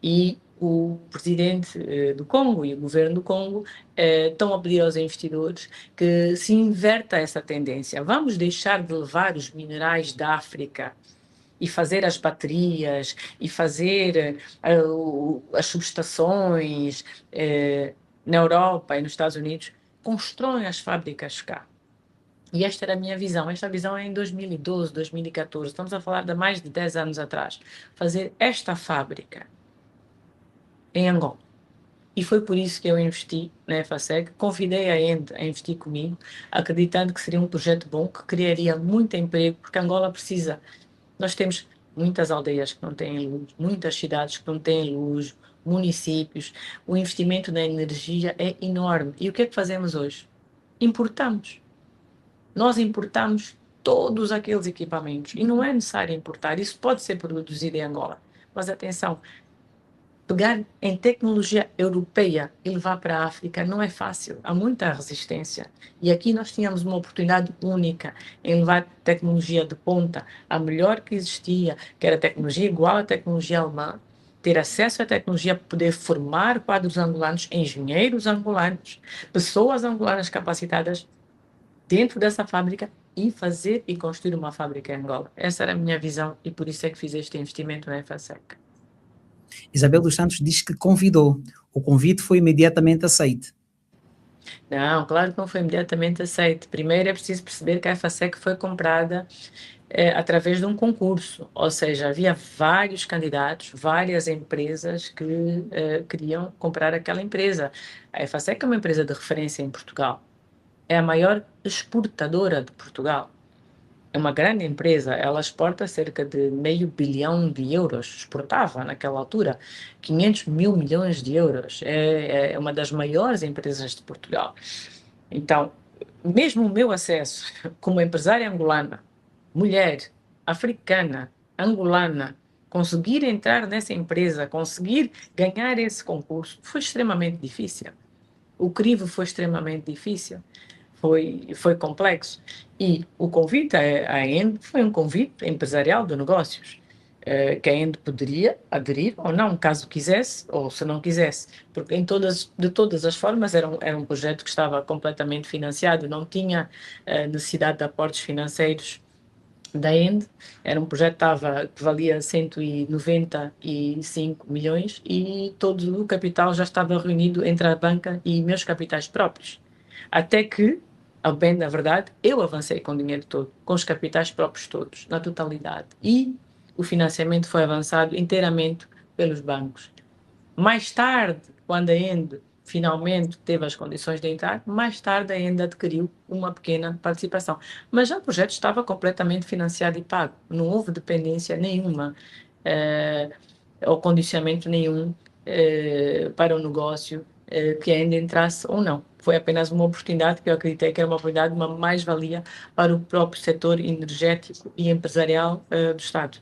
S1: E o presidente do Congo e o governo do Congo estão a pedir aos investidores que se inverta essa tendência. Vamos deixar de levar os minerais da África e fazer as baterias e fazer as subestações na Europa e nos Estados Unidos. Constroem as fábricas cá. E esta era a minha visão. Esta visão é em 2012, 2014. Estamos a falar de mais de 10 anos atrás. Fazer esta fábrica em Angola. E foi por isso que eu investi na EFASEG, convidei a ENDE a investir comigo, acreditando que seria um projeto bom, que criaria muito emprego, porque Angola precisa. Nós temos muitas aldeias que não têm luz, muitas cidades que não têm luz, municípios. O investimento na energia é enorme. E o que é que fazemos hoje? Importamos. Nós importamos todos aqueles equipamentos. E não é necessário importar. Isso pode ser produzido em Angola. Mas atenção, pegar em tecnologia europeia e levar para a África não é fácil, há muita resistência. E aqui nós tínhamos uma oportunidade única em levar tecnologia de ponta, a melhor que existia, que era tecnologia igual à tecnologia alemã, ter acesso à tecnologia, poder formar quadros angolanos, engenheiros angolanos, pessoas angolanas capacitadas dentro dessa fábrica e fazer e construir uma fábrica em Angola. Essa era a minha visão e por isso é que fiz este investimento na EFASEC.
S2: Isabel dos Santos diz que convidou. O convite foi imediatamente aceito.
S1: Não, claro que não foi imediatamente aceito. Primeiro é preciso perceber que a EFASEC foi comprada através de um concurso, ou seja, havia vários candidatos, várias empresas que queriam comprar aquela empresa. A EFASEC é uma empresa de referência em Portugal, é a maior exportadora de Portugal. É uma grande empresa, ela exporta cerca de €500 milhões, exportava naquela altura 500 mil milhões de euros, é uma das maiores empresas de Portugal. Então, mesmo o meu acesso como empresária angolana, mulher, africana, angolana, conseguir entrar nessa empresa, conseguir ganhar esse concurso, foi extremamente difícil. O crivo foi extremamente difícil, foi complexo. E o convite à ENDE foi um convite empresarial de negócios, que a ENDE poderia aderir ou não, caso quisesse, ou se não quisesse, porque de todas as formas era um projeto que estava completamente financiado, não tinha necessidade de aportes financeiros da ENDE, era um projeto que valia 195 milhões e todo o capital já estava reunido entre a banca e meus capitais próprios. Até que, ao bem da verdade, eu avancei com o dinheiro todo, com os capitais próprios todos, na totalidade. E o financiamento foi avançado inteiramente pelos bancos. Mais tarde, quando a ENDE finalmente teve as condições de entrar, mais tarde a ENDE adquiriu uma pequena participação. Mas já o projeto estava completamente financiado e pago. Não houve dependência nenhuma ou condicionamento nenhum para o negócio que a ENDE entrasse ou não. Foi apenas uma oportunidade que eu acreditei que era uma oportunidade, uma mais-valia para o próprio setor energético e empresarial do Estado.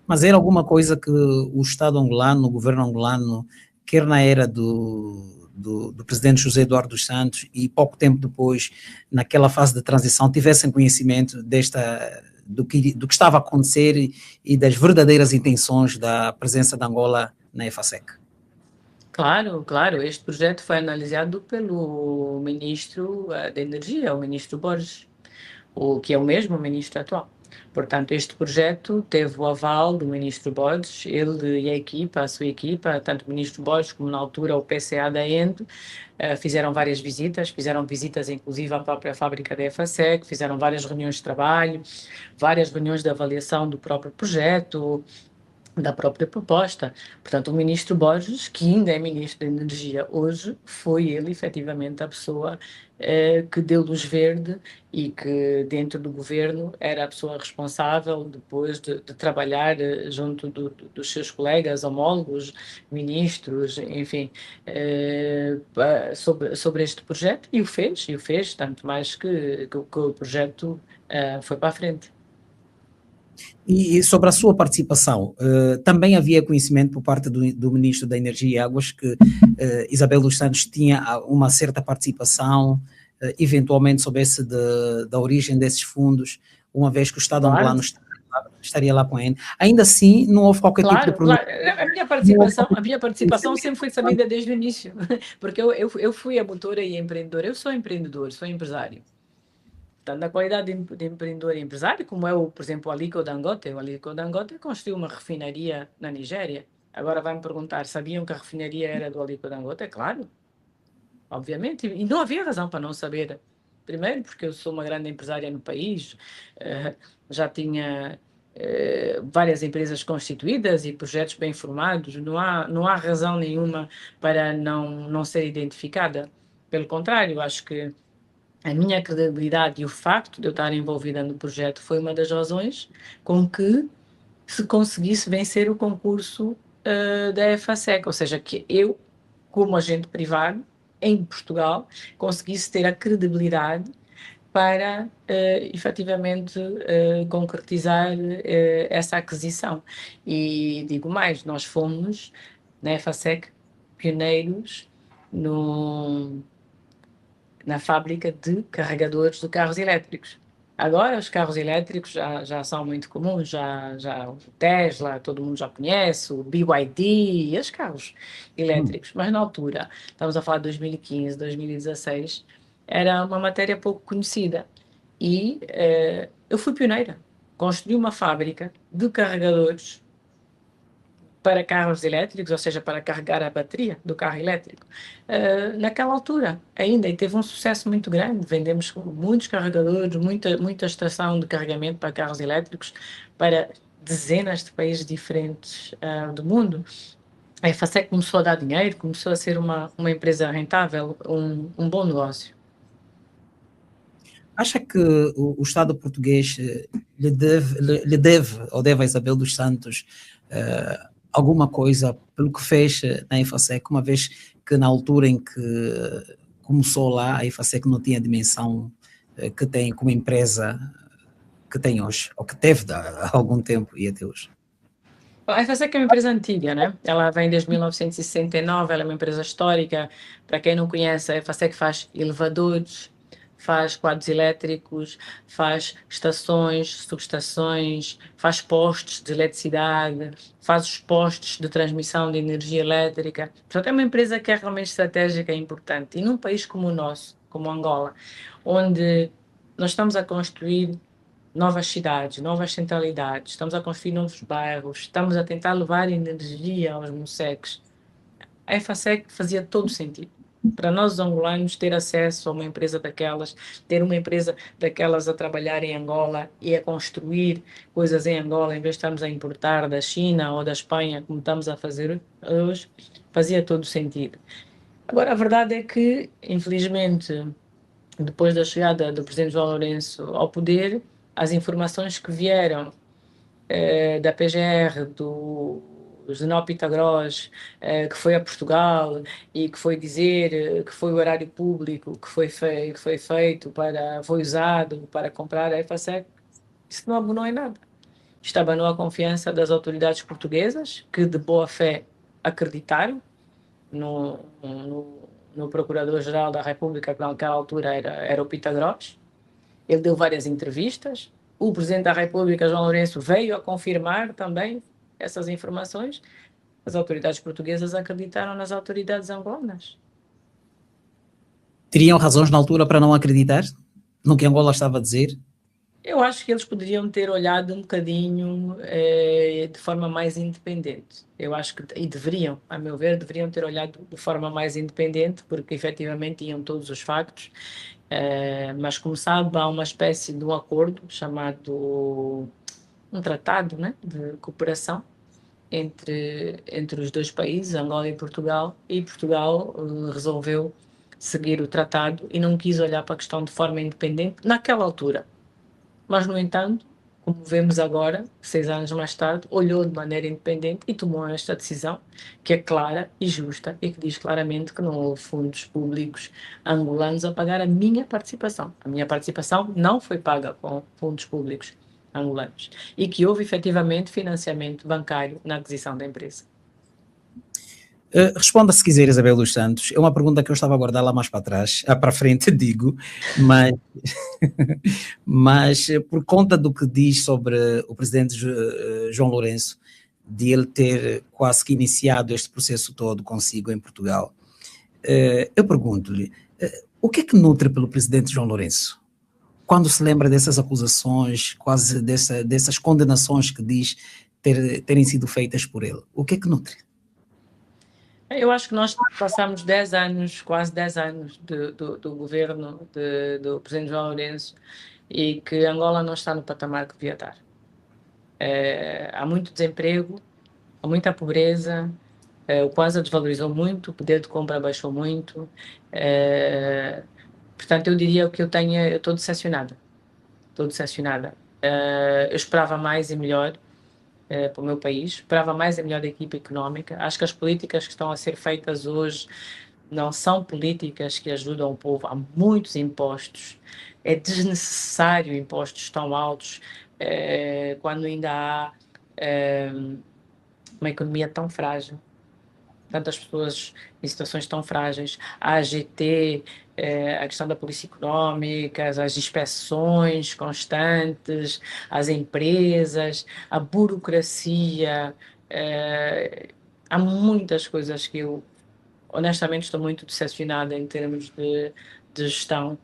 S2: Mas era alguma coisa que o Estado angolano, o governo angolano, quer na era do presidente José Eduardo dos Santos e pouco tempo depois, naquela fase de transição, tivessem conhecimento do que estava a acontecer e das verdadeiras intenções da presença de Angola na EFASEC?
S1: Claro, claro. Este projeto foi analisado pelo ministro da Energia, o ministro Borges, que é o mesmo ministro atual. Portanto, este projeto teve o aval do ministro Borges, ele e a equipa, a sua equipa, tanto o ministro Borges como na altura o PCA da ENDE, fizeram várias visitas, fizeram visitas inclusive à própria fábrica da EFASEC, fizeram várias reuniões de trabalho, várias reuniões de avaliação do próprio projeto, da própria proposta. Portanto, o ministro Borges, que ainda é ministro da Energia hoje, foi ele efetivamente a pessoa que deu luz verde e que dentro do governo era a pessoa responsável depois de trabalhar junto dos seus colegas, homólogos, ministros, enfim, sobre este projeto e o fez, tanto mais que o projeto foi para a frente.
S2: E sobre a sua participação, também havia conhecimento por parte do Ministro da Energia e Águas que Isabel dos Santos tinha uma certa participação, eventualmente soubesse da origem desses fundos, uma vez que o Estado
S1: Claro,
S2: angolano estaria lá com a ele. Ainda assim, não houve qualquer tipo de
S1: claro,
S2: problema.
S1: claro. A minha participação sempre foi sabida desde o início, porque eu fui a motora e empreendedora. Eu sou empreendedor, sou empresário. Tanto na qualidade de empreendedor e empresário, como é, por exemplo, o Aliko Dangote. O Aliko Dangote construiu uma refinaria na Nigéria. Agora vai-me perguntar, sabiam que a refinaria era do Aliko Dangote? É claro, obviamente. E não havia razão para não saber. Primeiro, porque eu sou uma grande empresária no país, já tinha várias empresas constituídas e projetos bem formados. Não há razão nenhuma para não ser identificada. Pelo contrário, acho que a minha credibilidade e o facto de eu estar envolvida no projeto foi uma das razões com que se conseguisse vencer o concurso da EFASEC, ou seja, que eu, como agente privado, em Portugal, conseguisse ter a credibilidade para efetivamente concretizar essa aquisição. E digo mais, nós fomos, na EFASEC, pioneiros no, na fábrica de carregadores de carros elétricos. Agora, os carros elétricos já são muito comuns, já o Tesla, todo mundo já conhece, o BYD, os carros elétricos. Mas na altura, estamos a falar de 2015, 2016, era uma matéria pouco conhecida. E eu fui pioneira. Construí uma fábrica de carregadores para carros elétricos, ou seja, para carregar a bateria do carro elétrico, naquela altura ainda, e teve um sucesso muito grande. Vendemos muitos carregadores, muita estação de carregamento para carros elétricos para dezenas de países diferentes do mundo. A EFASEC começou a dar dinheiro, começou a ser uma empresa rentável, um bom negócio.
S2: Acha que o Estado português lhe deve ou deve a Isabel dos Santos alguma coisa pelo que fez na EFASEC, uma vez que na altura em que começou lá, a EFASEC não tinha a dimensão que tem como empresa que tem hoje, ou que teve há algum tempo e até hoje?
S1: A EFASEC é uma empresa antiga, né? Ela vem desde 1969, ela é uma empresa histórica. Para quem não conhece, a EFASEC faz elevadores, faz quadros elétricos, faz estações, subestações, faz postes de eletricidade, faz os postes de transmissão de energia elétrica. Portanto, é uma empresa que é realmente estratégica e importante. E num país como o nosso, como Angola, onde nós estamos a construir novas cidades, novas centralidades, estamos a construir novos bairros, estamos a tentar levar energia aos moceques. A EFASEC fazia todo sentido. Para nós, os angolanos, ter acesso a uma empresa daquelas, ter uma empresa daquelas a trabalhar em Angola e a construir coisas em Angola, em vez de estarmos a importar da China ou da Espanha, como estamos a fazer hoje, fazia todo sentido. Agora, a verdade é que, infelizmente, depois da chegada do presidente João Lourenço ao poder, as informações que vieram da PGR, do Zenó Pitagros, que foi a Portugal e que foi dizer que foi o horário público que foi feito foi usado para comprar a EFASEC, isso não abonou em nada. Isto abanou a confiança das autoridades portuguesas, que de boa fé acreditaram no Procurador-Geral da República, que naquela altura era o Pitagros. Ele deu várias entrevistas. O Presidente da República, João Lourenço, veio a confirmar também essas informações. As autoridades portuguesas acreditaram nas autoridades angolanas.
S2: Teriam razões na altura para não acreditar no que Angola estava a dizer?
S1: Eu acho que eles poderiam ter olhado um bocadinho de forma mais independente. Eu acho que, e deveriam, a meu ver, deveriam ter olhado de forma mais independente, porque efetivamente tinham todos os factos. Mas, como sabe, há uma espécie de um acordo chamado um tratado, né, de cooperação entre os dois países, Angola e Portugal resolveu seguir o tratado e não quis olhar para a questão de forma independente naquela altura. Mas, no entanto, como vemos agora, 6 anos mais tarde, olhou de maneira independente e tomou esta decisão, que é clara e justa e que diz claramente que não houve fundos públicos angolanos a pagar a minha participação. A minha participação não foi paga com fundos públicos. angolanos e que houve efetivamente financiamento bancário na aquisição da empresa.
S2: Responda se quiser, Isabel dos Santos. É uma pergunta que eu estava a guardar lá mais para trás, para frente, digo, mas, mas por conta do que diz sobre o presidente João Lourenço, de ele ter quase que iniciado este processo todo consigo em Portugal, eu pergunto-lhe, o que é que nutre pelo presidente João Lourenço? Quando se lembra dessas acusações, quase dessas condenações que diz terem sido feitas por ele, o que é que nutre?
S1: Eu acho que nós passamos 10 anos, quase 10 anos do governo do presidente João Lourenço e que Angola não está no patamar que devia estar. Há muito desemprego, há muita pobreza, o Kwanza desvalorizou muito, o poder de compra baixou muito. Portanto, eu diria que eu estou decepcionada. Estou decepcionada. Eu esperava mais e melhor para o meu país, esperava mais e melhor da equipa económica. Acho que as políticas que estão a ser feitas hoje não são políticas que ajudam o povo. Há muitos impostos. É desnecessário impostos tão altos quando ainda há uma economia tão frágil. Tantas pessoas em situações tão frágeis, a AGT, a questão da polícia económica, as inspeções constantes, as empresas, a burocracia, há muitas coisas que eu, honestamente, estou muito decepcionada em termos de gestão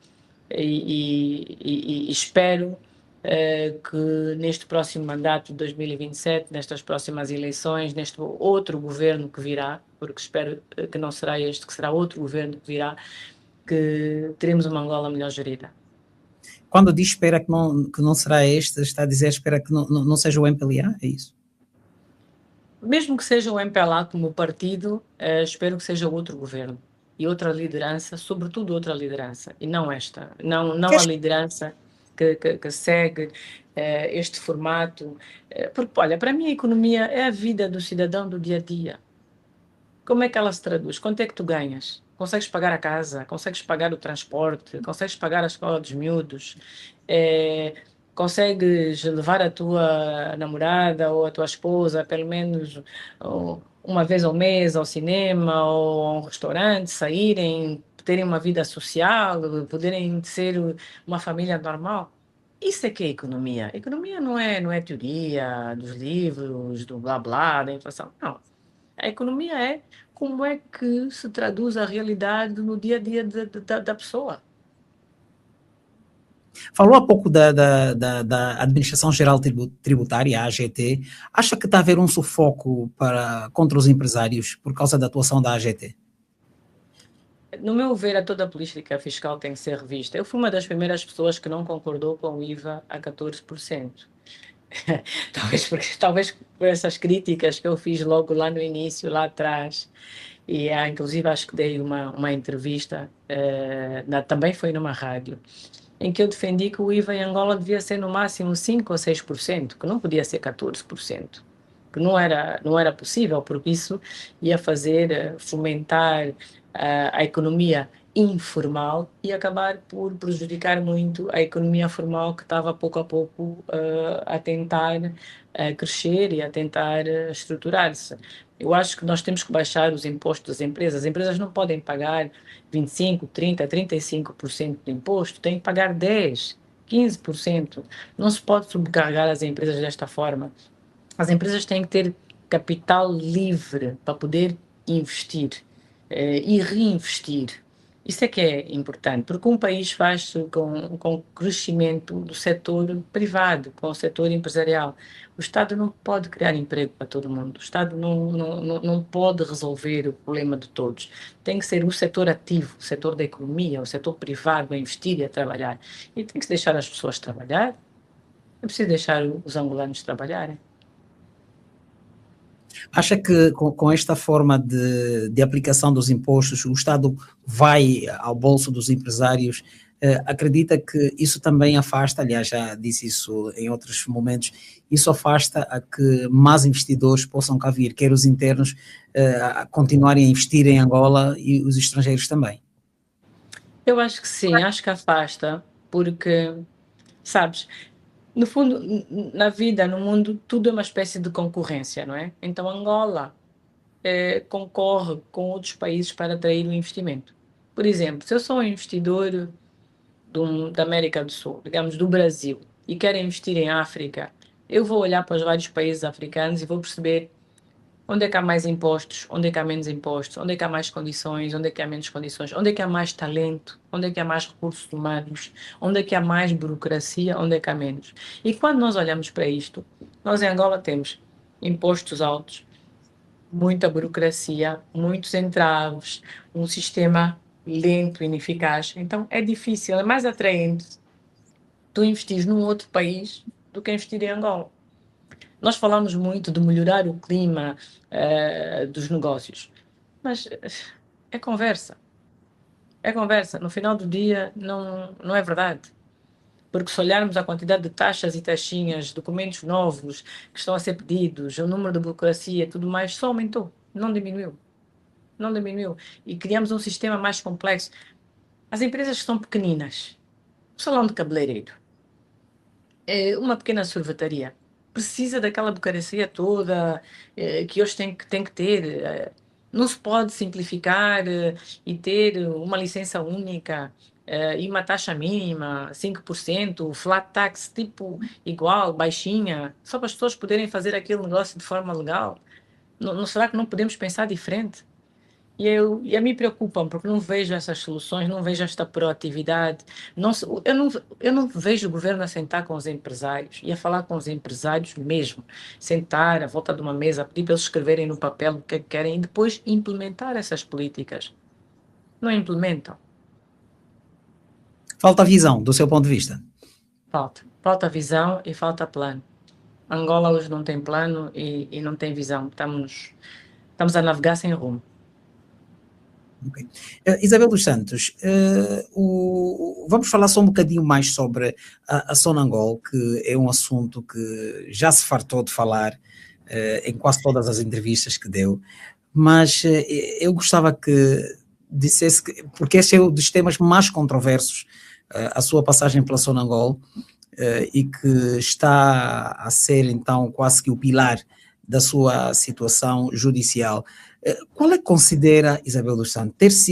S1: e espero que neste próximo mandato de 2027, nestas próximas eleições, neste outro governo que virá, porque espero que não será este, que será outro governo que virá, que teremos uma Angola melhor gerida.
S2: Quando diz espera que não será este, está a dizer espera que não seja o MPLA, é isso?
S1: Mesmo que seja o MPLA como partido, espero que seja outro governo e outra liderança, sobretudo outra liderança, e não esta, não a liderança que segue este formato, porque, olha, para mim a economia é a vida do cidadão do dia a dia. Como é que ela se traduz? Quanto é que tu ganhas? Consegues pagar a casa? Consegues pagar o transporte? Consegues pagar a escola dos miúdos? Consegues levar a tua namorada ou a tua esposa, pelo menos uma vez ao mês, ao cinema ou a um restaurante, saírem, terem uma vida social, poderem ser uma família normal? Isso é que é economia. Economia não é teoria dos livros, do blá blá, da inflação. Não. A economia é como é que se traduz a realidade no dia a dia da pessoa.
S2: Falou há pouco da Administração Geral Tributária, a AGT. Acha que está a haver um sufoco contra os empresários por causa da atuação da AGT?
S1: No meu ver, toda a política fiscal tem que ser revista. Eu fui uma das primeiras pessoas que não concordou com o IVA a 14%. talvez por essas críticas que eu fiz logo lá no início, lá atrás. E inclusive acho que dei uma entrevista, também foi numa rádio, em que eu defendi que o IVA em Angola devia ser no máximo 5% ou 6%, que não podia ser 14%, que não era possível, porque isso ia fazer fomentar a economia informal e acabar por prejudicar muito a economia formal que estava pouco a pouco a tentar crescer e a tentar estruturar-se. Eu acho que nós temos que baixar os impostos das empresas. As empresas não podem pagar 25%, 30%, 35% de imposto, têm que pagar 10%, 15%. Não se pode subcarregar as empresas desta forma. As empresas têm que ter capital livre para poder investir e reinvestir. Isso é que é importante, porque um país faz-se com o crescimento do setor privado, com o setor empresarial. O Estado não pode criar emprego para todo mundo, o Estado não pode resolver o problema de todos. Tem que ser o setor ativo, o setor da economia, o setor privado a investir e a trabalhar. E tem que se deixar as pessoas trabalhar, é preciso deixar os angolanos trabalharem.
S2: Acha que com esta forma de aplicação dos impostos, o Estado vai ao bolso dos empresários? Acredita que isso também afasta, aliás, já disse isso em outros momentos, isso afasta a que mais investidores possam cá vir, quer os internos a continuarem a investir em Angola e os estrangeiros também?
S1: Eu acho que sim, acho que afasta, porque, sabes, No fundo, na vida, no mundo, tudo é uma espécie de concorrência, não é? Então, Angola concorre com outros países para atrair o investimento. Por exemplo, se eu sou um investidor da América do Sul, digamos do Brasil, e quero investir em África, eu vou olhar para os vários países africanos e vou perceber onde é que há mais impostos, onde é que há menos impostos, onde é que há mais condições, onde é que há menos condições, onde é que há mais talento, onde é que há mais recursos humanos, onde é que há mais burocracia, onde é que há menos. E quando nós olhamos para isto, nós em Angola temos impostos altos, muita burocracia, muitos entraves, um sistema lento e ineficaz. Então é difícil, é mais atraente tu investir num outro país do que investir em Angola. Nós falamos muito de melhorar o clima dos negócios, mas é conversa. É conversa. No final do dia, não é verdade. Porque se olharmos a quantidade de taxas e taxinhas, documentos novos que estão a ser pedidos, o número de burocracia, tudo mais, só aumentou, não diminuiu. Não diminuiu. E criamos um sistema mais complexo. As empresas que são pequeninas, o salão de cabeleireiro, uma pequena sorvetaria, precisa daquela burocracia toda que hoje tem que ter. Não se pode simplificar e ter uma licença única e uma taxa mínima, 5%, flat tax tipo igual, baixinha, só para as pessoas poderem fazer aquele negócio de forma legal. Não será que não podemos pensar diferente? E a mim preocupam, porque não vejo essas soluções, não vejo esta proatividade. Eu não vejo o governo a sentar com os empresários e a falar com os empresários mesmo. Sentar à volta de uma mesa, pedir para eles escreverem no papel o que é que querem e depois implementar essas políticas. Não implementam.
S2: Falta visão, do seu ponto de vista.
S1: Falta. Falta visão e falta plano. Angola hoje não tem plano e não tem visão. Estamos a navegar sem rumo.
S2: Okay. Isabel dos Santos, vamos falar só um bocadinho mais sobre a Sonangol, que é um assunto que já se fartou de falar em quase todas as entrevistas que deu, mas eu gostava que dissesse, porque esse é um dos temas mais controversos, a sua passagem pela Sonangol, e que está a ser então quase que o pilar da sua situação judicial. Qual é que considera, Isabel dos Santos,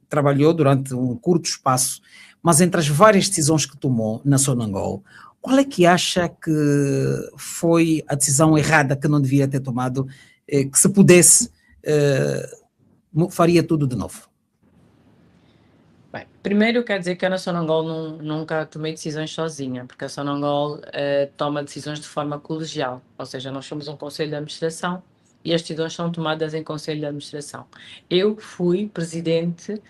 S2: trabalhou durante um curto espaço, mas entre as várias decisões que tomou na Sonangol, qual é que acha que foi a decisão errada que não devia ter tomado, que se pudesse, faria tudo de novo?
S1: Bem, primeiro quer dizer que eu na Sonangol nunca tomei decisões sozinha, porque a Sonangol toma decisões de forma colegial, ou seja, nós somos um conselho de administração e as decisões são tomadas em conselho de administração. Eu fui presidente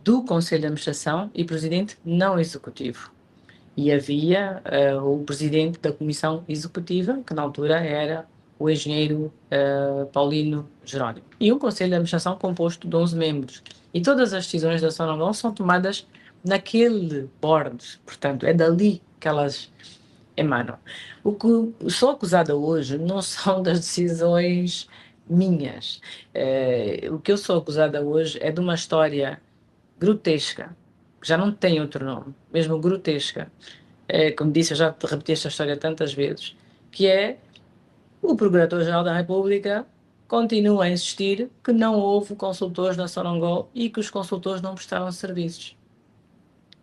S1: do conselho de administração e presidente não executivo. E havia o presidente da comissão executiva, que na altura era o engenheiro Paulino Jerónimo. E um conselho de administração composto de 11 membros. E todas as decisões da Sonangol são tomadas naquele board. Portanto, é dali que elas emanam. O que sou acusada hoje não são das decisões minhas. O que eu sou acusada hoje é de uma história grotesca, já não tem outro nome, mesmo grotesca, como disse, eu já te repeti esta história tantas vezes, que é o Procurador-Geral da República continua a insistir que não houve consultores na Sonangol e que os consultores não prestaram serviços.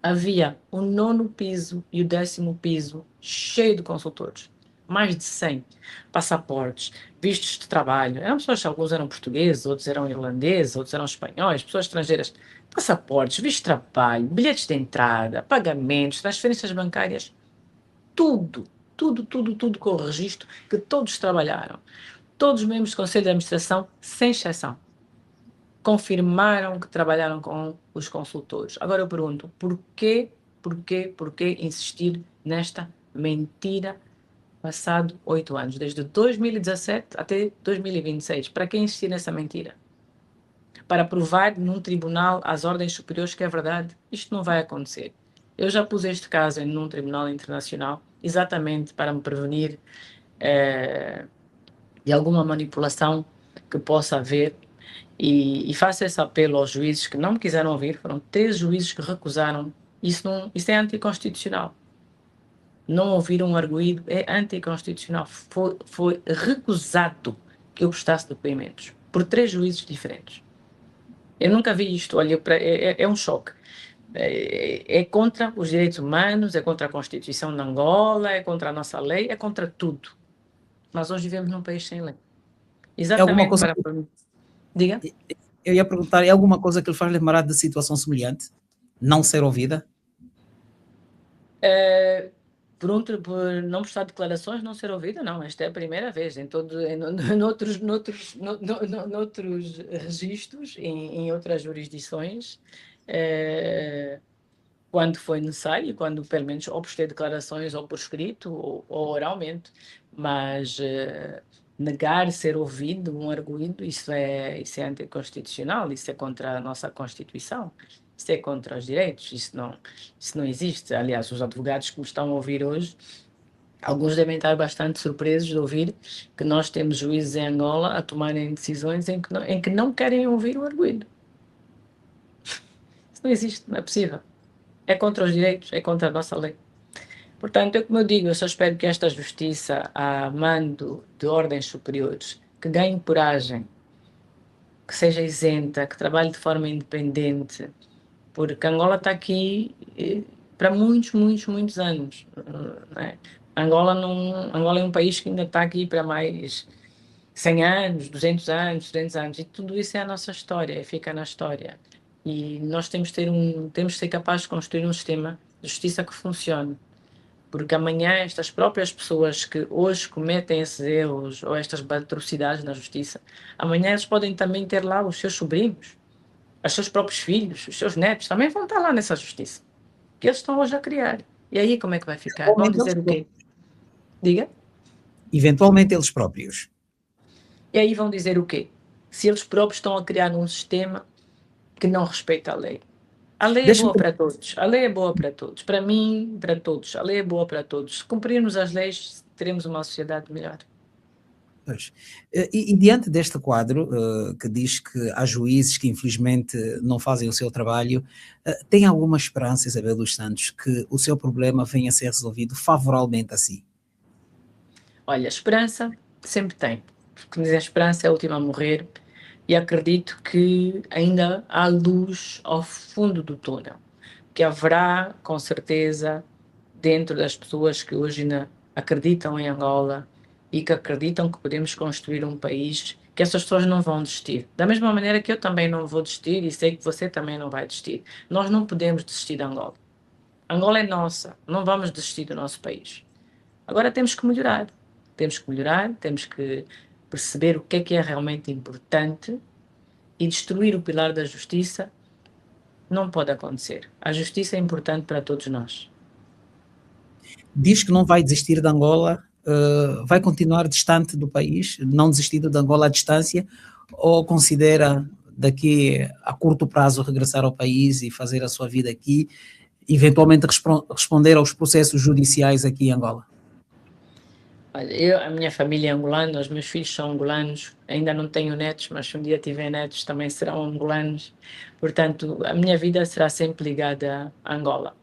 S1: Havia o nono piso e o 10º piso cheio de consultores. Mais de 100 passaportes, vistos de trabalho. Eram pessoas, alguns eram portugueses, outros eram irlandeses, outros eram espanhóis, pessoas estrangeiras. Passaportes, vistos de trabalho, bilhetes de entrada, pagamentos, transferências bancárias, tudo, tudo com o registro que todos trabalharam. Todos os membros do Conselho de Administração, sem exceção, confirmaram que trabalharam com os consultores. Agora eu pergunto, porquê insistir nesta mentira passado 8 anos, desde 2017 até 2026? Para que insistir nessa mentira? Para provar num tribunal às ordens superiores que é verdade? Isto não vai acontecer. Eu já pus este caso num tribunal internacional exatamente para me prevenir de alguma manipulação que possa haver e faço esse apelo aos juízes que não me quiseram ouvir, foram 3 juízes que recusaram. Isso é anticonstitucional. Não ouvir um arguido é anticonstitucional. Foi recusado que eu prestasse depoimentos por 3 juízes diferentes. Eu nunca vi isto, olha, é um choque. É contra os direitos humanos, é contra a Constituição de Angola, é contra a nossa lei, é contra tudo. Nós hoje vivemos num país sem lei.
S2: É alguma
S1: Exatamente
S2: coisa,
S1: para... Diga.
S2: eu ia perguntar, é alguma coisa que lhe faz lembrar de situação semelhante? Não ser ouvida?
S1: Por não prestar declarações, não ser ouvida, não. Esta é a primeira vez. Noutros registros, em outras jurisdições, quando foi necessário, quando pelo menos ou prestei declarações ou por escrito ou oralmente, mas negar ser ouvido, um arguido, isso é anticonstitucional, isso é contra a nossa Constituição, isso é contra os direitos, isso não existe. Aliás, os advogados que me estão a ouvir hoje, alguns devem estar bastante surpresos de ouvir que nós temos juízes em Angola a tomarem decisões em que não querem ouvir o arguido. Isso não existe, não é possível. É contra os direitos, é contra a nossa lei. Portanto, como eu digo, eu só espero que esta justiça, a mando de ordens superiores, que ganhe coragem, que seja isenta, que trabalhe de forma independente, porque Angola está aqui para muitos, muitos, muitos anos. Não é? Angola é um país que ainda está aqui para mais 100 anos, 200 anos, 300 anos, e tudo isso é a nossa história, fica na história. E nós temos que ser capazes de construir um sistema de justiça que funcione. Porque amanhã estas próprias pessoas que hoje cometem esses erros ou estas atrocidades na justiça, amanhã eles podem também ter lá os seus sobrinhos, os seus próprios filhos, os seus netos, também vão estar lá nessa justiça, que eles estão hoje a criar. E aí como é que vai ficar? Vão
S2: Eventualmente
S1: dizer o quê? Diga.
S2: eventualmente eles próprios.
S1: E aí vão dizer o quê? Se eles próprios estão a criar um sistema que não respeita a lei. A lei é
S2: Deixa-me.
S1: boa para todos. A lei é boa para todos. Para mim, para todos. A lei é boa para todos. Se cumprirmos as leis, teremos uma sociedade melhor.
S2: Pois. E diante deste quadro, que diz que há juízes que infelizmente não fazem o seu trabalho, tem alguma esperança, Isabel dos Santos, que o seu problema venha a ser resolvido favoravelmente a si?
S1: Olha, esperança sempre tem. Porque dizer esperança é a última a morrer e acredito que ainda há luz ao fundo do túnel. Que haverá, com certeza, dentro das pessoas que hoje ainda acreditam em Angola e que acreditam que podemos construir um país, que essas pessoas não vão desistir. Da mesma maneira que eu também não vou desistir e sei que você também não vai desistir. Nós não podemos desistir de Angola. Angola é nossa, não vamos desistir do nosso país. Agora temos que melhorar. Temos que perceber o que é realmente importante e destruir o pilar da justiça não pode acontecer. A justiça é importante para todos nós.
S2: Diz que não vai desistir de Angola, vai continuar distante do país, não desistir de Angola à distância, ou considera daqui a curto prazo regressar ao país e fazer a sua vida aqui, eventualmente responder aos processos judiciais aqui em Angola?
S1: Olha, a minha família é angolana, os meus filhos são angolanos, ainda não tenho netos, mas se um dia tiver netos também serão angolanos. Portanto, a minha vida será sempre ligada a Angola.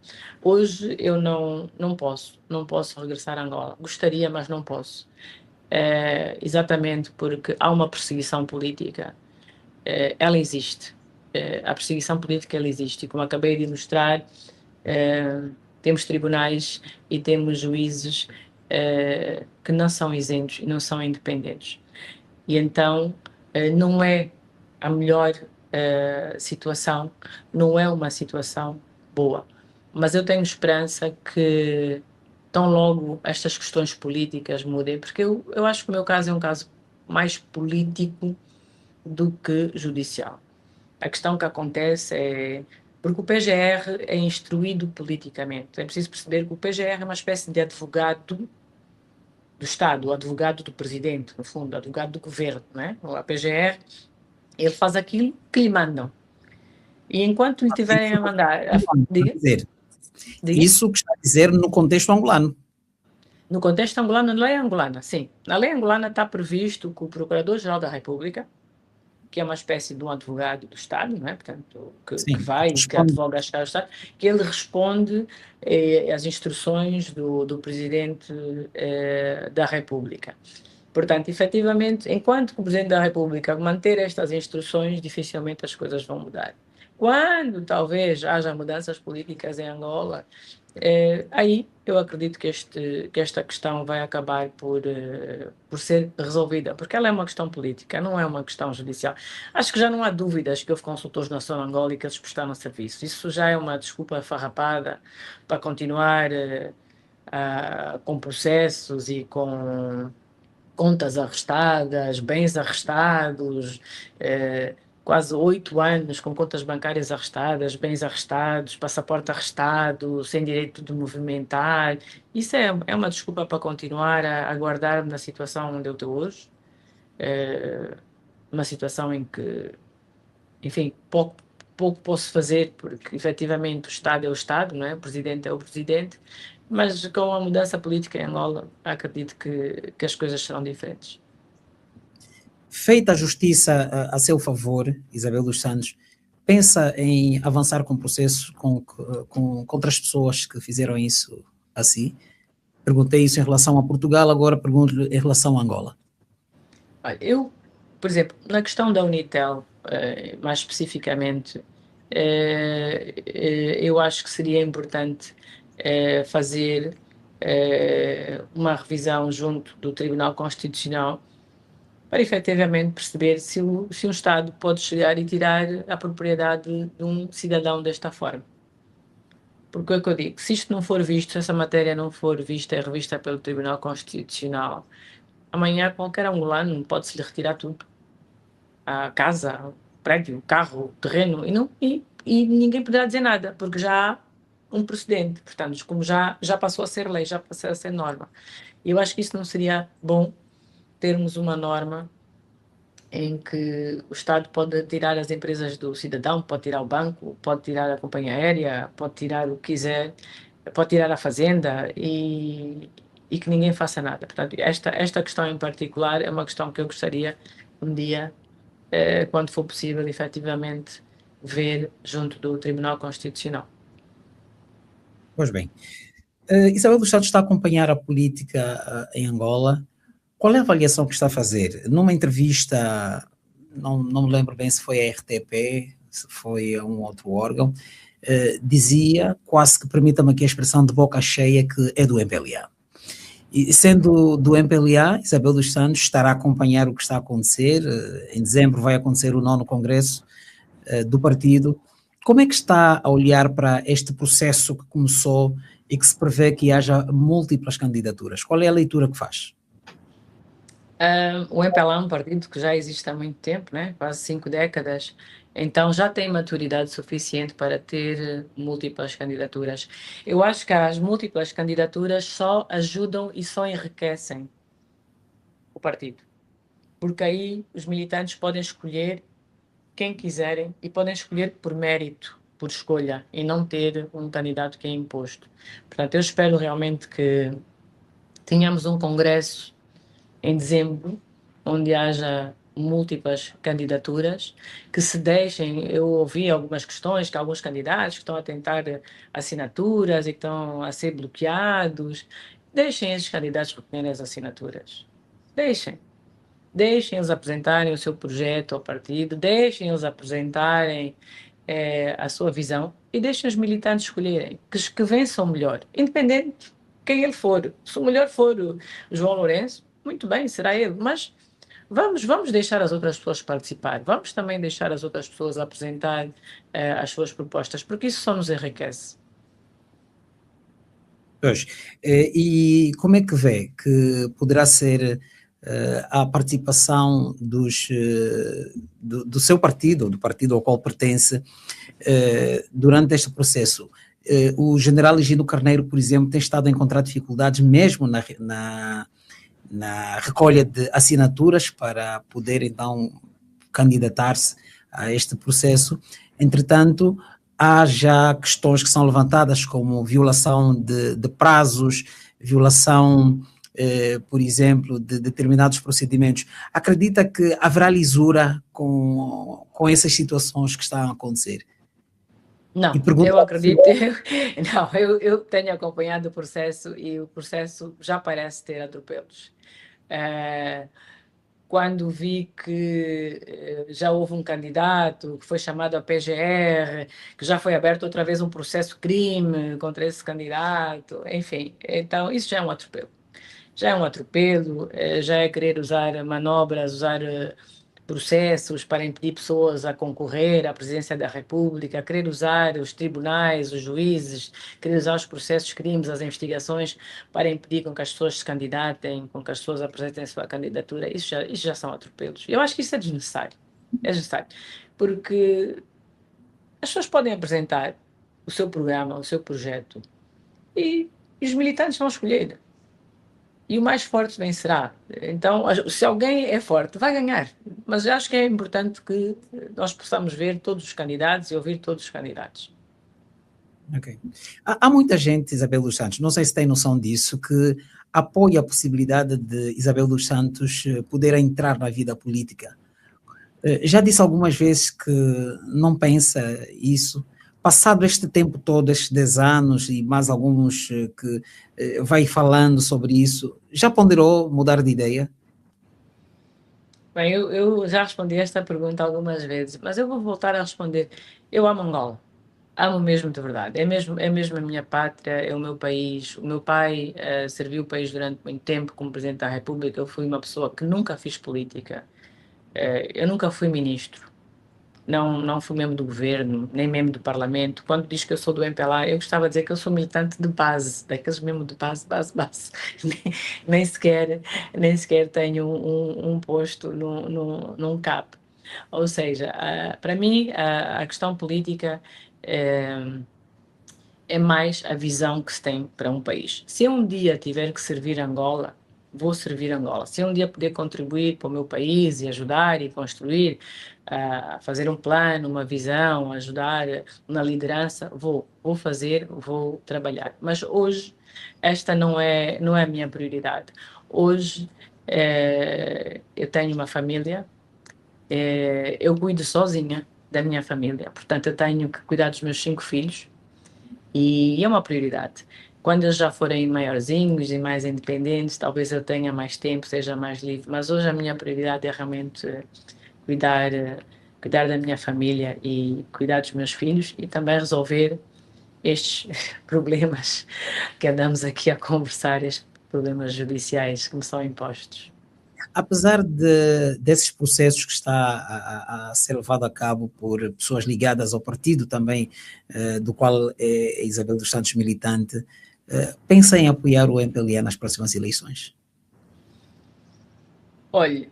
S1: Hoje eu não posso regressar a Angola. Gostaria, mas não posso. Exatamente porque há uma perseguição política. Ela existe. A perseguição política ela existe. E como acabei de mostrar, temos tribunais e temos juízes que não são isentos e não são independentes. E então não é a melhor situação, não é uma situação boa. Mas eu tenho esperança que tão logo estas questões políticas mudem, porque eu acho que o meu caso é um caso mais político do que judicial. A questão que acontece é porque o PGR é instruído politicamente. É preciso perceber que o PGR é uma espécie de advogado do Estado, o advogado do presidente, no fundo, o advogado do governo, não é? O PGR, ele faz aquilo que lhe mandam. E enquanto lhe tiverem a mandar... Diga? Diga?
S2: Isso que está a dizer no contexto angolano.
S1: No contexto angolano, na lei angolana, sim. Na lei angolana está previsto que o Procurador-Geral da República que é uma espécie de um advogado do Estado, não é? Portanto, que
S2: Sim,
S1: vai e que
S2: responde.
S1: advoga a chegar ao Estado, que ele responde às instruções do Presidente da República. Portanto, efetivamente, enquanto o Presidente da República manter estas instruções, dificilmente as coisas vão mudar. Quando talvez haja mudanças políticas em Angola, aí eu acredito que esta questão vai acabar por ser resolvida, porque ela é uma questão política, não é uma questão judicial. Acho que já não há dúvidas que houve consultores na zona Angola e que eles prestaram serviço. Isso já é uma desculpa farrapada para continuar com processos e com contas arrestadas, bens arrestados, quase 8 anos com contas bancárias arrestadas, bens arrestados, passaporte arrestado, sem direito de movimentar. Isso é uma desculpa para continuar a guardar na situação onde eu estou hoje. Uma situação em que, enfim, pouco posso fazer, porque efetivamente o Estado é o Estado, não é? O Presidente é o Presidente, mas com a mudança política em Angola, acredito que as coisas serão diferentes.
S2: Feita a justiça a seu favor, Isabel dos Santos, pensa em avançar com o processo contra as pessoas que fizeram isso assim? Perguntei isso em relação a Portugal, agora pergunto-lhe em relação a Angola.
S1: Olha, eu, por exemplo, na questão da Unitel, mais especificamente, eu acho que seria importante fazer uma revisão junto do Tribunal Constitucional para efetivamente perceber se um Estado pode chegar e tirar a propriedade de um cidadão desta forma. Porque é o que eu digo, se isto não for visto, se essa matéria não for vista e revista pelo Tribunal Constitucional, amanhã qualquer angolano pode-se-lhe retirar tudo. A casa, o prédio, o carro, o terreno, e ninguém poderá dizer nada, porque já há um precedente. Portanto, como já passou a ser lei, já passou a ser norma. E eu acho que isso não seria bom, termos uma norma em que o Estado pode tirar as empresas do cidadão, pode tirar o banco, pode tirar a companhia aérea, pode tirar o que quiser, pode tirar a fazenda e que ninguém faça nada. Portanto, esta questão em particular é uma questão que eu gostaria um dia, quando for possível, efetivamente, ver junto do Tribunal Constitucional.
S2: Pois bem, Isabel dos Santos está a acompanhar a política em Angola. Qual é a avaliação que está a fazer? Numa entrevista, não me lembro bem se foi a RTP, se foi a um outro órgão, dizia, quase que permita-me aqui a expressão de boca cheia, que é do MPLA. E sendo do MPLA, Isabel dos Santos estará a acompanhar o que está a acontecer. Em dezembro vai acontecer o 9º Congresso do partido. Como é que está a olhar para este processo que começou e que se prevê que haja múltiplas candidaturas? Qual é a leitura que faz?
S1: O MPLA é um partido que já existe há muito tempo, né? Quase 5 décadas, então já tem maturidade suficiente para ter múltiplas candidaturas. Eu acho que as múltiplas candidaturas só ajudam e só enriquecem o partido, porque aí os militantes podem escolher quem quiserem e podem escolher por mérito, por escolha, e não ter um candidato que é imposto. Portanto, eu espero realmente que tenhamos um congresso em dezembro, onde haja múltiplas candidaturas, que se deixem, eu ouvi algumas questões que alguns candidatos que estão a tentar assinaturas e que estão a ser bloqueados, deixem esses candidatos recolherem as assinaturas, deixem eles apresentarem o seu projeto ao partido, deixem eles apresentarem a sua visão e deixem os militantes escolherem, que vençam melhor, independente de quem ele for. Se o melhor for o João Lourenço, muito bem, será ele, mas vamos deixar as outras pessoas participar, vamos também deixar as outras pessoas apresentar as suas propostas, porque isso só nos enriquece.
S2: Pois, e como é que vê que poderá ser a participação do seu partido, do partido ao qual pertence, durante este processo? O general Higino Carneiro, por exemplo, tem estado a encontrar dificuldades mesmo na recolha de assinaturas para poder, então, candidatar-se a este processo. Entretanto, há já questões que são levantadas como violação de prazos, violação por exemplo, de determinados procedimentos, acredita que haverá lisura com essas situações que estão a acontecer?
S1: Não, eu acredito, não, eu tenho acompanhado o processo e o processo já parece ter atropelos. Quando vi que já houve um candidato que foi chamado a PGR, que já foi aberto outra vez um processo crime contra esse candidato, enfim, então isso já é um atropelo. Já é um atropelo, já é querer usar manobras, usar processos para impedir pessoas a concorrer à presidência da República, querer usar os tribunais, os juízes, querer usar os processos crimes, as investigações para impedir com que as pessoas se candidatem, com que as pessoas apresentem a sua candidatura. Isso já são atropelos. Eu acho que isso é desnecessário. É desnecessário. Porque as pessoas podem apresentar o seu programa, o seu projeto e os militantes vão escolher. E o mais forte vencerá. Então, se alguém é forte, vai ganhar. Mas eu acho que é importante que nós possamos ver todos os candidatos e ouvir todos os candidatos.
S2: Ok. Há muita gente, Isabel dos Santos, não sei se tem noção disso, que apoia a possibilidade de Isabel dos Santos poder entrar na vida política. Já disse algumas vezes que não pensa isso. Passado este tempo todo, estes 10 anos e mais alguns que vai falando sobre isso, já ponderou mudar de ideia?
S1: Bem, eu já respondi esta pergunta algumas vezes, mas eu vou voltar a responder. Eu amo Angola. Amo mesmo de verdade. É mesmo a minha pátria, é o meu país. O meu pai serviu o país durante muito tempo como Presidente da República. Eu fui uma pessoa que nunca fiz política. Eu nunca fui ministro. Não fui membro do governo, nem membro do parlamento. Quando diz que eu sou do MPLA, eu gostava de dizer que eu sou militante de base, daqueles mesmo de base, base, base. Nem sequer, nem sequer tenho um posto num CAP. Ou seja, para mim, a questão política é mais a visão que se tem para um país. Se eu um dia tiver que servir Angola, vou servir Angola. Se eu um dia puder contribuir para o meu país e ajudar e construir, fazer um plano, uma visão, ajudar na liderança, vou fazer, vou trabalhar. Mas hoje esta não é a minha prioridade. Hoje eu tenho uma família, eu cuido sozinha da minha família, portanto eu tenho que cuidar dos meus 5 filhos e é uma prioridade. Quando eles já forem maiorzinhos e mais independentes, talvez eu tenha mais tempo, seja mais livre. Mas hoje a minha prioridade é realmente cuidar, cuidar da minha família e cuidar dos meus filhos e também resolver estes problemas que andamos aqui a conversar, estes problemas judiciais que me são impostos.
S2: Apesar desses processos que está a ser levado a cabo por pessoas ligadas ao partido também, do qual é Isabel dos Santos militante, pensa em apoiar o MPLA nas próximas eleições?
S1: Olha,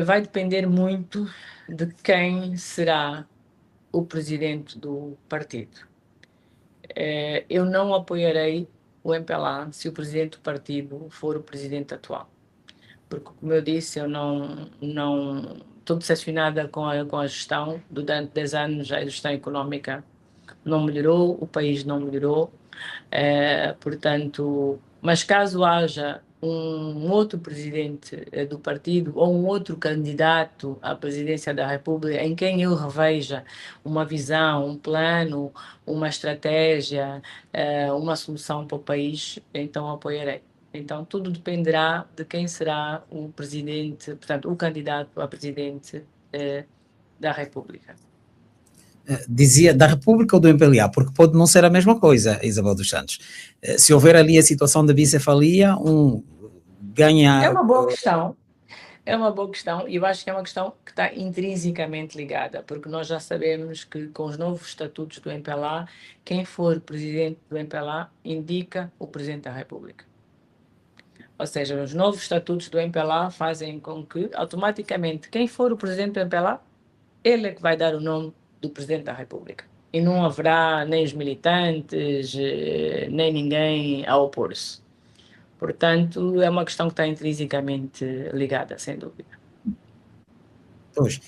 S1: vai depender muito de quem será o presidente do partido. Eu não apoiarei o MPLA se o presidente do partido for o presidente atual. Porque, como eu disse, eu não estou decepcionada com a gestão. Durante 10 anos, a gestão económica não melhorou, o país não melhorou. Portanto, mas caso haja um outro presidente do partido ou um outro candidato à presidência da República em quem eu reveja uma visão, um plano, uma estratégia, uma solução para o país, então apoiarei. Então, tudo dependerá de quem será o presidente, portanto, o candidato a presidente da República.
S2: Dizia da República ou do MPLA, porque pode não ser a mesma coisa, Isabel dos Santos. Se houver ali a situação de bicefalia, um ganha.
S1: É uma boa questão. É uma boa questão e eu acho que é uma questão que está intrinsecamente ligada, porque nós já sabemos que com os novos estatutos do MPLA, quem for presidente do MPLA indica o Presidente da República. Ou seja, os novos estatutos do MPLA fazem com que, automaticamente, quem for o presidente do MPLA, ele é que vai dar o nome do Presidente da República. E não haverá nem os militantes, nem ninguém a opor-se. Portanto, é uma questão que está intrinsecamente ligada, sem dúvida.
S2: Pois,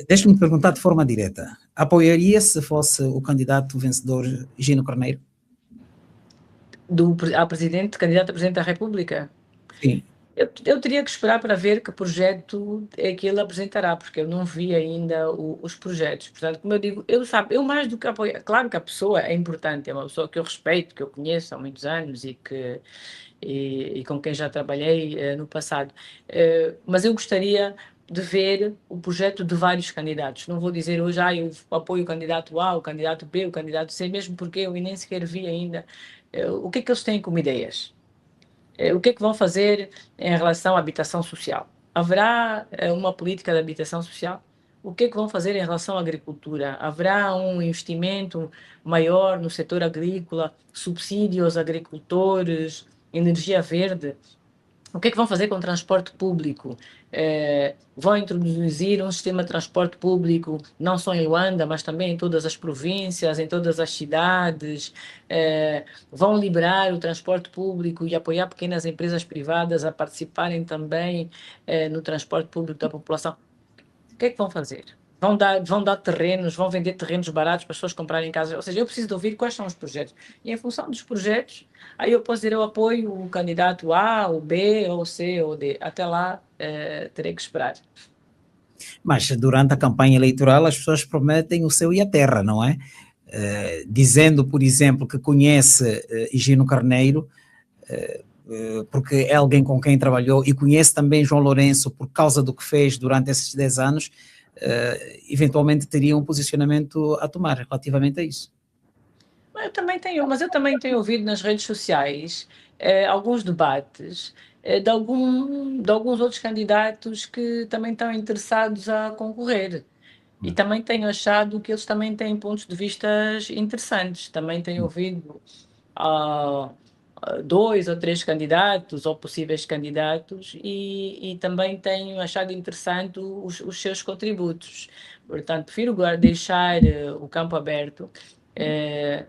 S2: deixe-me perguntar de forma direta. Apoiaria se fosse o candidato vencedor Gino Corneiro?
S1: A presidente, candidato a presidente da República?
S2: Sim.
S1: Eu teria que esperar para ver que projeto é que ele apresentará, porque eu não vi ainda os projetos. Portanto, como eu digo, eu mais do que apoio, claro que a pessoa é importante, é uma pessoa que eu respeito, que eu conheço há muitos anos e com quem já trabalhei no passado. Mas eu gostaria de ver o projeto de vários candidatos. Não vou dizer hoje, eu apoio o candidato A, o candidato B, o candidato C, mesmo porque eu nem sequer vi ainda o que é que eles têm como ideias. O que é que vão fazer em relação à habitação social? Haverá uma política de habitação social? O que é que vão fazer em relação à agricultura? Haverá um investimento maior no setor agrícola, subsídios aos agricultores, energia verde? O que é que vão fazer com o transporte público? Vão introduzir um sistema de transporte público, não só em Luanda, mas também em todas as províncias, em todas as cidades. Vão liberar o transporte público e apoiar pequenas empresas privadas a participarem também no transporte público da população. O que é que vão fazer? Vão dar terrenos, vão vender terrenos baratos para as pessoas comprarem casas. Ou seja, eu preciso de ouvir quais são os projetos. E em função dos projetos, aí eu posso dizer, eu apoio o candidato A, o B, ou o C, ou o D. Até lá, terei que esperar.
S2: Mas durante a campanha eleitoral as pessoas prometem o céu e a terra, não é? Dizendo, por exemplo, que conhece Higino Carneiro, porque é alguém com quem trabalhou, e conhece também João Lourenço por causa do que fez durante esses 10 anos, eventualmente teria um posicionamento a tomar relativamente a isso.
S1: Mas eu também tenho ouvido nas redes sociais alguns debates de alguns outros candidatos que também estão interessados a concorrer. E também tenho achado que eles também têm pontos de vista interessantes. Também tenho ouvido ah, dois ou três candidatos ou possíveis candidatos e também tenho achado interessante os seus contributos. Portanto, prefiro agora deixar o campo aberto, eh,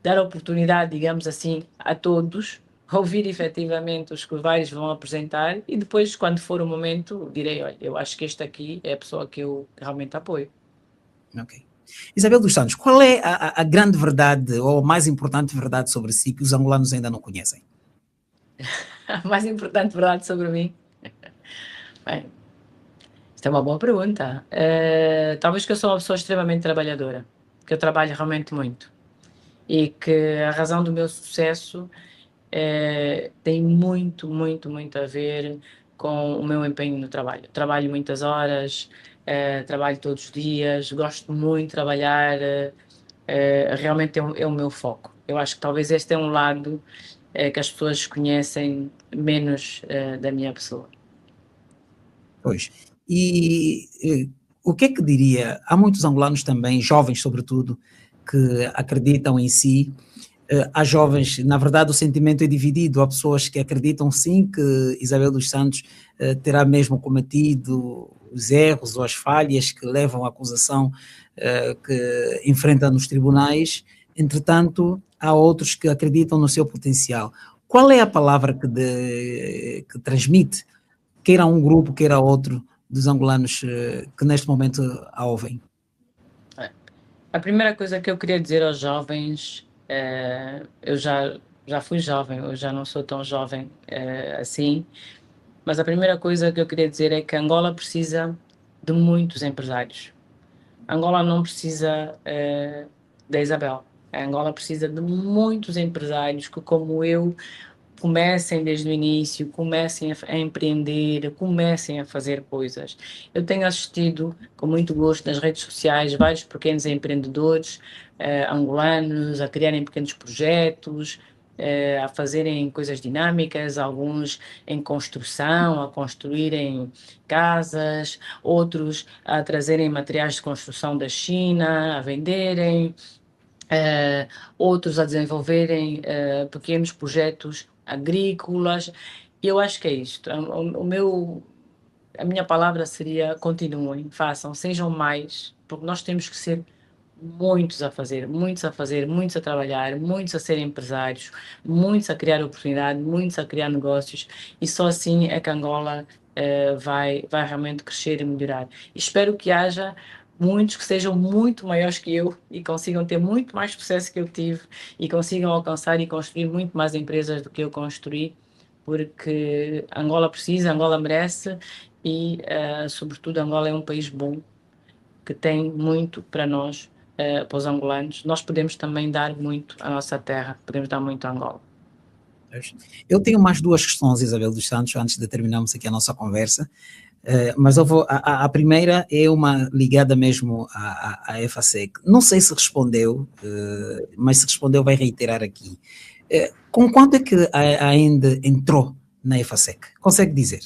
S1: dar a oportunidade, digamos assim, a todos, ouvir efetivamente os que vários vão apresentar e depois, quando for o momento, direi, olha, eu acho que este aqui é a pessoa que eu realmente apoio.
S2: Ok. Isabel dos Santos, qual é a grande verdade ou a mais importante verdade sobre si que os angolanos ainda não conhecem?
S1: A mais importante verdade sobre mim? Bem, isto é uma boa pergunta. Talvez que eu sou uma pessoa extremamente trabalhadora, que eu trabalho realmente muito e que a razão do meu sucesso tem muito, muito, muito a ver com o meu empenho no trabalho. Trabalho muitas horas, trabalho todos os dias, gosto muito de trabalhar, realmente é o meu foco. Eu acho que talvez este é um lado que as pessoas conhecem menos da minha pessoa.
S2: Pois. O que é que diria? Há muitos angolanos também, jovens sobretudo, que acreditam em si. Há jovens, na verdade, o sentimento é dividido. Há pessoas que acreditam sim que Isabel dos Santos terá mesmo cometido os erros ou as falhas que levam à acusação que enfrenta nos tribunais. Entretanto, há outros que acreditam no seu potencial. Qual é a palavra que transmite, queira um grupo, queira outro, dos angolanos que neste momento a ouvem?
S1: A primeira coisa que eu queria dizer aos jovens, eu já fui jovem, eu já não sou tão jovem assim, mas a primeira coisa que eu queria dizer é que Angola precisa de muitos empresários. Angola não precisa da Isabel. A Angola precisa de muitos empresários que, como eu, comecem desde o início, comecem a empreender, comecem a fazer coisas. Eu tenho assistido com muito gosto nas redes sociais vários pequenos empreendedores angolanos a criarem pequenos projetos, a fazerem coisas dinâmicas, alguns em construção, a construírem casas, outros a trazerem materiais de construção da China, a venderem, outros a desenvolverem pequenos projetos agrícolas. Eu acho que é isto. A minha palavra seria continuem, façam, sejam mais, porque nós temos que ser muitos a fazer, muitos a fazer, muitos a trabalhar, muitos a ser empresários, muitos a criar oportunidade, muitos a criar negócios e só assim é que Angola vai realmente crescer e melhorar. E espero que haja muitos que sejam muito maiores que eu e consigam ter muito mais sucesso que eu tive e consigam alcançar e construir muito mais empresas do que eu construí, porque Angola precisa, Angola merece e, sobretudo, Angola é um país bom, que tem muito para nós, para os angolanos. Nós podemos também dar muito à nossa terra, podemos dar muito a Angola.
S2: Eu tenho mais duas questões, Isabel dos Santos, antes de terminarmos aqui a nossa conversa. Mas eu vou, a primeira é uma ligada mesmo à EFASEC. Não sei se respondeu, mas se respondeu vai reiterar aqui. Com quanto é que ainda entrou na EFASEC? Consegue dizer?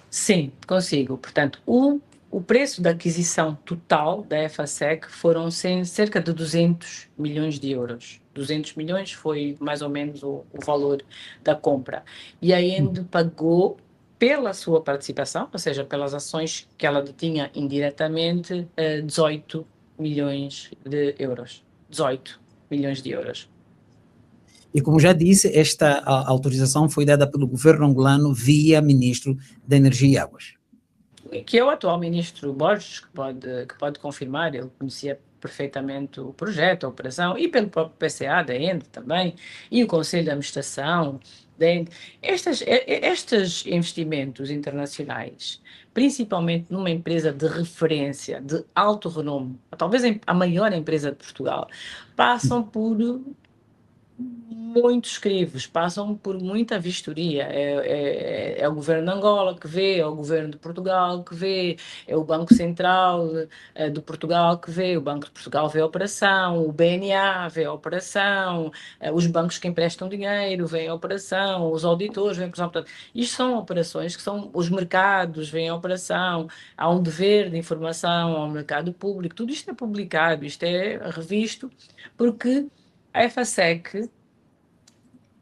S1: Sim, consigo. Portanto, o preço da aquisição total da EFASEC foram cerca de 200 milhões de euros. 200 milhões foi mais ou menos o valor da compra. E a Ende pagou pela sua participação, ou seja, pelas ações que ela detinha indiretamente, 18 milhões de euros. 18 milhões de euros.
S2: E como já disse, esta autorização foi dada pelo governo angolano via ministro da Energia e Águas.
S1: Que é o atual ministro Borges, que pode confirmar, ele conhecia perfeitamente o projeto, a operação, e pelo próprio PCA da ENDE também, e o Conselho de Administração da ENDE. Estes investimentos internacionais, principalmente numa empresa de referência, de alto renome, talvez a maior empresa de Portugal, passam por muitos crivos, passam por muita vistoria. É o governo de Angola que vê, é o governo de Portugal que vê, é o Banco Central de Portugal que vê, o Banco de Portugal vê a operação, o BNA vê a operação, os bancos que emprestam dinheiro veem a operação, os auditores veem a operação. Portanto, isto são operações que são, os mercados veem a operação, há um dever de informação ao mercado público, tudo isto é publicado, isto é revisto, porque a EFASEC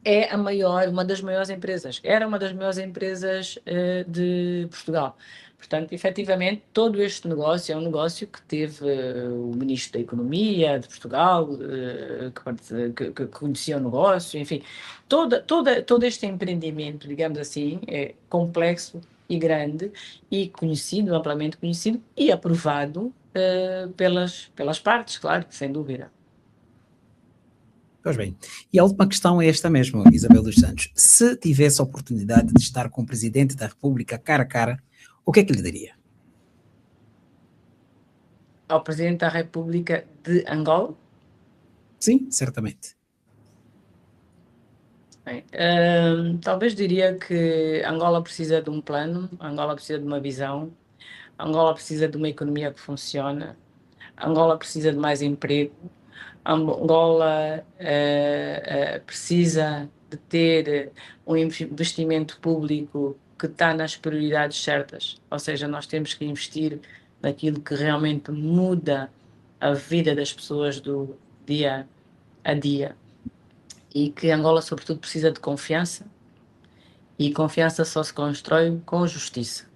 S1: é uma das maiores empresas, era uma das maiores empresas de Portugal. Portanto, efetivamente, todo este negócio é um negócio que teve o Ministro da Economia de Portugal, que conhecia o negócio, enfim, todo este empreendimento, digamos assim, é complexo e grande e conhecido, amplamente conhecido e aprovado pelas partes, claro, sem dúvida.
S2: Pois bem. E a última questão é esta mesmo, Isabel dos Santos. Se tivesse a oportunidade de estar com o Presidente da República cara a cara, o que é que lhe diria?
S1: Ao Presidente da República de Angola?
S2: Sim, certamente.
S1: Bem, talvez diria que Angola precisa de um plano, Angola precisa de uma visão, Angola precisa de uma economia que funcione, Angola precisa de mais emprego, Angola precisa de ter um investimento público que está nas prioridades certas, ou seja, nós temos que investir naquilo que realmente muda a vida das pessoas do dia a dia e que Angola, sobretudo, precisa de confiança e confiança só se constrói com justiça.